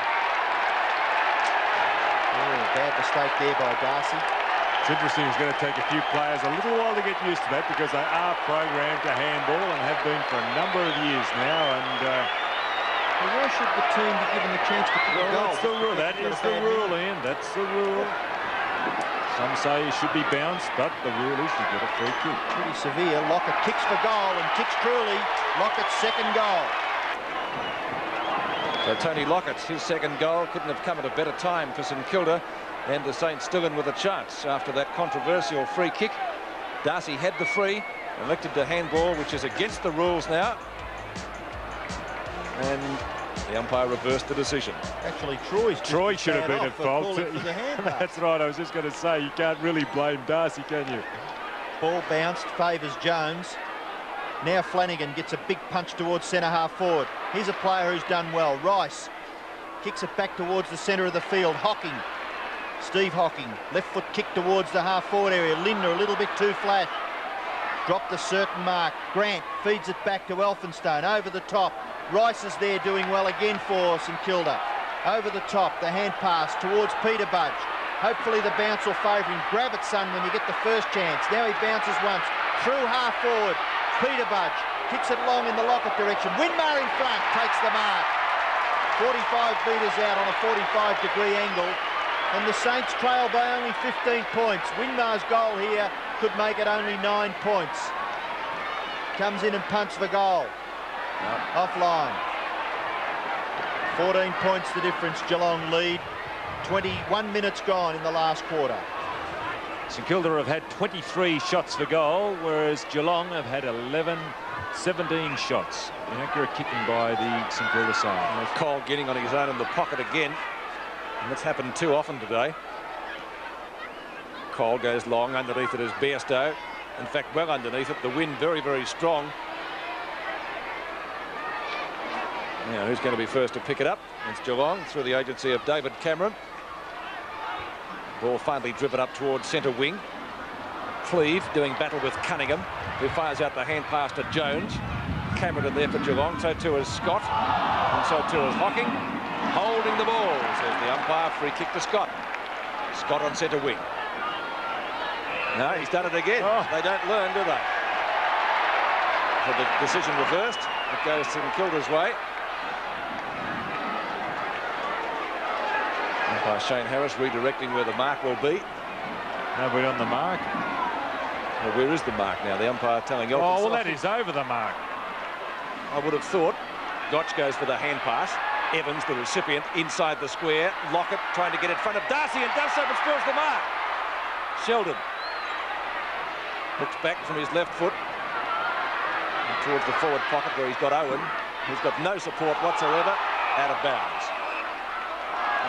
Bad mistake there by Darcy. It's interesting, it's going to take a few players a little while to get used to that because they are programmed to handball and have been for a number of years now. And why should the team be given the chance to kick a goal? That's the rule. That is the rule, Ian. That's the rule. Some say it should be bounced, but the rule is you get a free kick. Pretty severe. Lockett kicks for goal and kicks truly. Lockett's second goal. So Tony Lockett, his second goal, couldn't have come at a better time for St Kilda, and the Saints still in with a chance after that controversial free kick. Darcy had the free, elected to handball, which is against the rules now, and the umpire reversed the decision. Actually, Troy should have been at fault. That's That's right, I was just going to say, you can't really blame Darcy, can you? Ball bounced, favours Jones. Now Flanagan gets a big punch towards centre-half forward. Here's a player who's done well. Rice kicks it back towards the centre of the field. Hocking. Steve Hocking. Left foot kick towards the half-forward area. Lindner a little bit too flat. Dropped a certain mark. Grant feeds it back to Elphinstone. Over the top. Rice is there doing well again for St Kilda. Over the top, the hand pass towards Peter-Budge. Hopefully the bounce will favour him. Grab it, son, when you get the first chance. Now he bounces once. Through half forward. Peter-Budge kicks it long in the Lockett direction. Winmar in front, takes the mark. 45 metres out on a 45-degree angle. And the Saints trail by only 15 points. Winmar's goal here could make it only 9 points. Comes in and punts for goal. Offline. 14 points the difference. Geelong lead. 21 minutes gone in the last quarter. St Kilda have had 23 shots for goal, whereas Geelong have had 17 shots. Inaccurate kicking by the St Kilda side. And Cole getting on his own in the pocket again. And that's happened too often today. Cole goes long. Underneath it is Bairstow. In fact, well underneath it. The wind very, very strong. Now, who's going to be first to pick it up? It's Geelong through the agency of David Cameron. Ball finally driven up towards centre wing. Cleve doing battle with Cunningham, who fires out the hand pass to Jones. Cameron in there for Geelong, so too is Scott, and so too is Hocking. Holding the ball, says the umpire. Free kick to Scott. Scott on centre wing. No, he's done it again. They don't learn, do they? So the decision reversed. It goes St Kilda's way. Umpire Shane Harris redirecting where the mark will be. Nobody on the mark. Well, where is the mark now? The umpire telling Elton. Oh, well, that is over the mark. I would have thought. Gotch goes for the hand pass. Evans, the recipient, inside the square. Lockett trying to get in front of Darcy and does so, but spoils the mark. Sheldon looks back from his left foot. towards the forward pocket where he's got Owen, who's got no support whatsoever, out of bounds.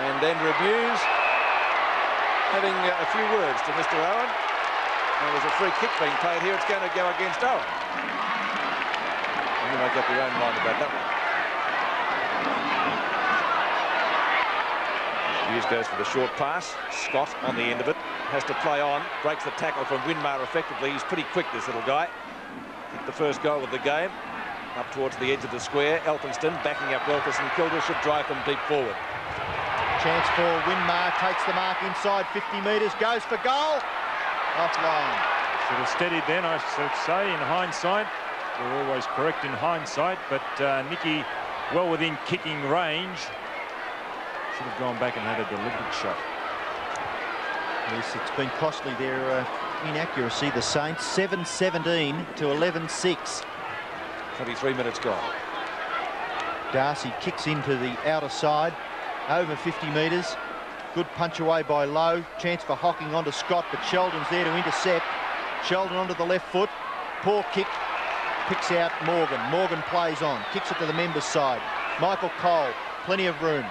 And Andrew Hughes having a few words to Mr. Owen. And there's a free kick being played here. It's going to go against Owen. And you might get your own mind about that one. Hughes goes for the short pass. Scott on the end of it. Has to play on. Breaks the tackle from Winmar effectively. He's pretty quick, this little guy. Kicked the first goal of the game. Up towards the edge of the square. Elphinston backing up well for St Kilda. Should drive them deep forward. Chance for Winmar. Takes the mark inside 50 metres. Goes for goal. Offline. Should have steadied then, I should say, in hindsight. We're always correct in hindsight, but Nicky, well within kicking range, should have gone back and had a deliberate shot. Yes, it's been costly their inaccuracy. The Saints 7-17 to 11-6. 23 minutes gone. Darcy kicks into the outer side, over 50 metres. Good punch away by Lowe. Chance for Hocking onto Scott, but Sheldon's there to intercept. Sheldon onto the left foot. Poor kick. Picks out Morgan. Morgan plays on. Kicks it to the members' side. Michael Cole. Plenty of room.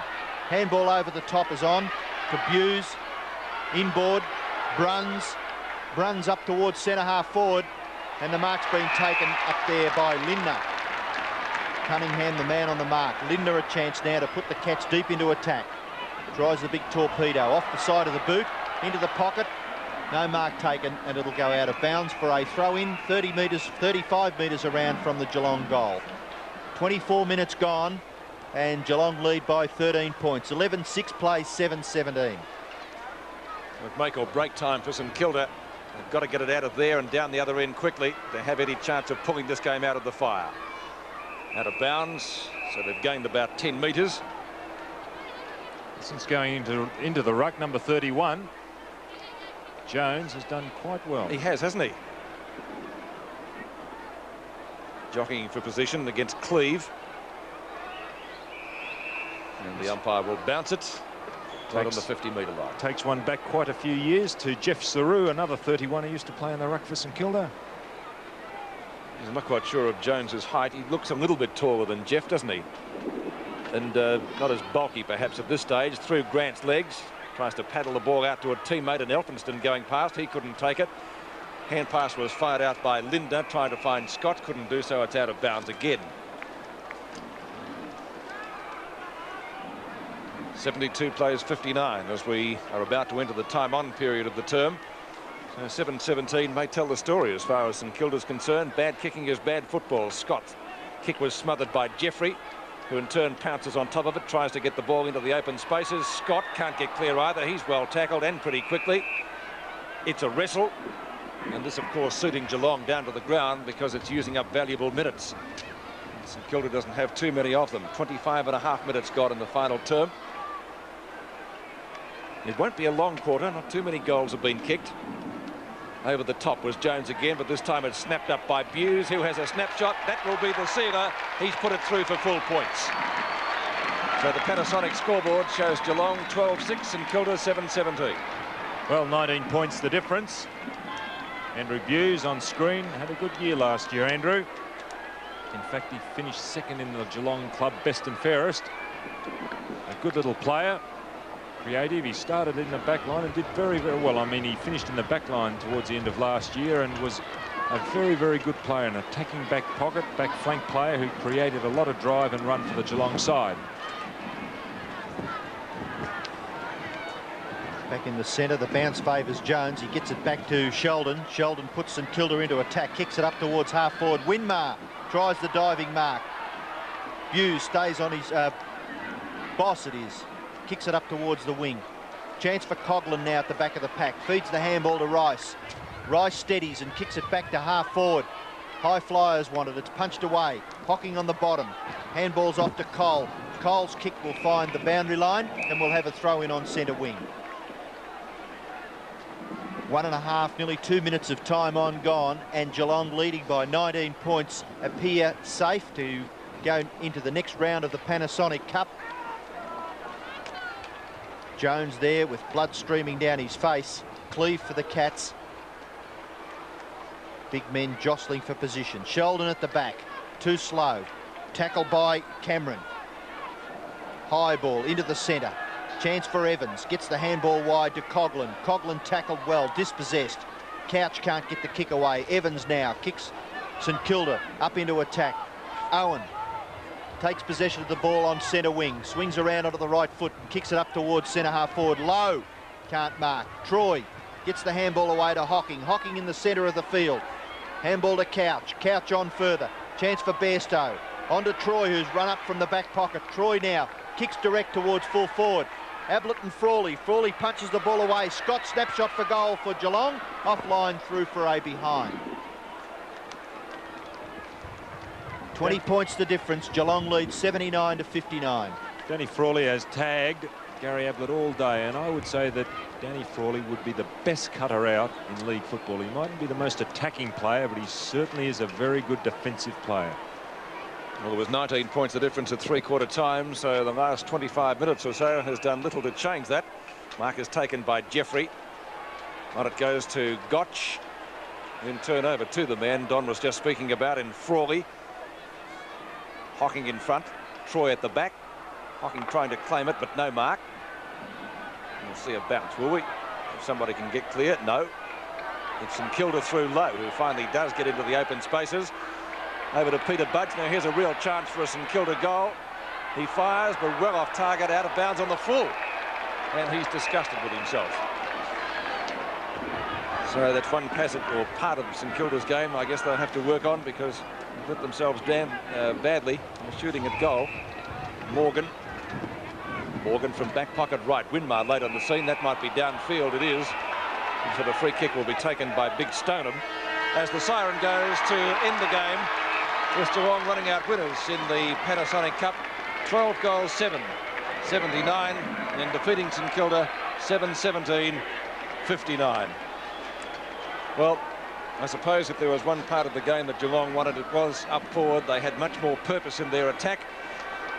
Handball over the top is on for Buse. Inboard. Bruns. Bruns up towards centre half forward. And the mark's been taken up there by Lindner. Cunningham, the man on the mark. Lindner a chance now to put the Cats deep into attack. Tries the big torpedo off the side of the boot, into the pocket. No mark taken, and it'll go out of bounds for a throw-in 30 metres, 35 metres around from the Geelong goal. 24 minutes gone, and Geelong lead by 13 points. 11-6 plays 7-17. With make or break time for St Kilda. They've got to get it out of there and down the other end quickly to have any chance of pulling this game out of the fire. Out of bounds, so they've gained about 10 metres. Since going into the ruck, number 31, Jones has done quite well. He has, hasn't he? Jockeying for position against Cleve. And the umpire will bounce it right on the 50-metre line. Takes one back quite a few years to Jeff Saru, another 31 who used to play in the ruck for St Kilda. I'm not quite sure of Jones's height. He looks a little bit taller than Jeff, doesn't he? And not as bulky perhaps at this stage. Through Grant's legs, tries to paddle the ball out to a teammate, and Elphinston going past. He couldn't take it. Hand pass was fired out by Lindner, trying to find Scott. Couldn't do so. It's out of bounds again. 72 plays 59 as we are about to enter the time on period of the term. So 7-17 may tell the story as far as St Kilda's concerned. Bad kicking is bad football. Scott's kick was smothered by Jeffrey, who in turn pounces on top of it, tries to get the ball into the open spaces. Scott can't get clear either. He's well tackled and pretty quickly. It's a wrestle, and this of course suiting Geelong down to the ground because it's using up valuable minutes. St Kilda doesn't have too many of them. 25.5 minutes gone in the final term. It won't be a long quarter. Not too many goals have been kicked. Over the top was Jones again, but this time it's snapped up by Buse, who has a snapshot. That will be the sealer. He's put it through for full points. So the Panasonic scoreboard shows Geelong 12-6 and Kilda 7-17. Well, 19 points the difference. Andrew Buse on screen had a good year last year, Andrew. In fact, he finished second in the Geelong club best and fairest. A good little player. Creative. He started in the back line and did very, very well. I mean, he finished in the back line towards the end of last year and was a very, very good player, an attacking back pocket, back flank player who created a lot of drive and run for the Geelong side. Back in the centre, the bounce favours Jones. He gets it back to Sheldon. Sheldon puts St Kilda into attack, kicks it up towards half forward. Winmar tries the diving mark. Buse stays on his boss, it is. Kicks it up towards the wing. Chance for Coughlin now at the back of the pack. Feeds the handball to Rice. Rice steadies and kicks it back to half forward. High flyers wanted. It's punched away. Hocking on the bottom. Handball's off to Cole. Cole's kick will find the boundary line and we'll have a throw in on centre wing. 1.5, nearly 2 minutes of time on gone, and Geelong leading by 19 points appear safe to go into the next round of the Panasonic Cup. Jones there with blood streaming down his face. Cleve for the Cats. Big men jostling for position. Sheldon at the back. too slow. Tackle by Cameron. High ball into the centre. Chance for Evans. Gets the handball wide to Coughlin. Coughlin tackled well, dispossessed. Couch can't get the kick away. Evans now kicks St Kilda up into attack. Owen takes possession of the ball on centre wing. Swings around onto the right foot and kicks it up towards centre half forward. Low. Can't mark. Troy gets the handball away to Hocking. Hocking in the centre of the field. Handball to Couch. Couch on further. Chance for Bairstow. On to Troy, who's run up from the back pocket. Troy now kicks direct towards full forward. Ablett and Frawley. Frawley punches the ball away. Scott snapshot for goal for Geelong. Offline through for a behind. 20 points the difference. Geelong leads 79 to 59. Danny Frawley has tagged Gary Ablett all day, and I would say that Danny Frawley would be the best cutter out in league football. He mightn't be the most attacking player, but he certainly is a very good defensive player. Well, there was 19 points the difference at three-quarter time, so the last 25 minutes or so has done little to change that. Mark is taken by Jeffrey. On it goes to Gotch. Then turn over to the man Don was just speaking about in Frawley. Hocking in front. Troy at the back. Hocking trying to claim it, but no mark. We'll see a bounce, will we? If somebody can get clear. No. It's St Kilda through Low, who finally does get into the open spaces. Over to Peter-Budge. Now here's a real chance for a St Kilda goal. He fires, but well off target, out of bounds on the full. And he's disgusted with himself. So that's one passage or part of St Kilda's game I guess they'll have to work on, because they've let themselves down badly shooting at goal. Morgan from back pocket right. Winmar late on the scene. That might be downfield. It is. And so the free kick will be taken by Big Stoneham as the siren goes to end the game, with Geelong running out winners in the Panasonic Cup. 12 goals, 7, 79, and defeating St Kilda 7-17, 59. Well, I suppose if there was one part of the game that Geelong wanted, it was up forward. They had much more purpose in their attack.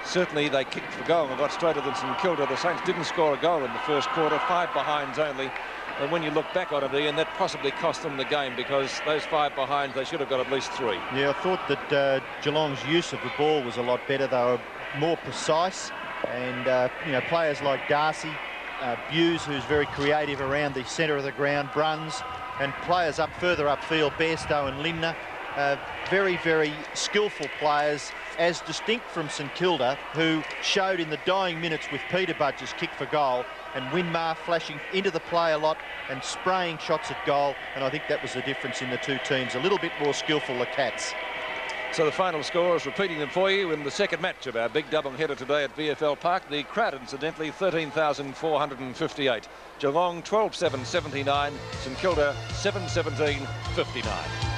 Certainly they kicked for goal and got straighter than St Kilda. The Saints didn't score a goal in the first quarter, 5 behinds only. And when you look back on it, Ian, that possibly cost them the game, because those 5 behinds, they should have got at least 3. Yeah, I thought that Geelong's use of the ball was a lot better. They were more precise, and you know, players like Darcy, Buse, who's very creative around the centre of the ground, Bruns, and players up further upfield, Bairstow and Limner, very, very skillful players, as distinct from St Kilda, who showed in the dying minutes with Peter-Budge's kick for goal, and Winmar flashing into the play a lot and spraying shots at goal. And I think that was the difference in the two teams. A little bit more skillful, the Cats. So the final score is repeating them for you in the second match of our big double-header today at VFL Park. The crowd, incidentally, 13,458. Geelong 12-7, 79. St Kilda 7-17, 59.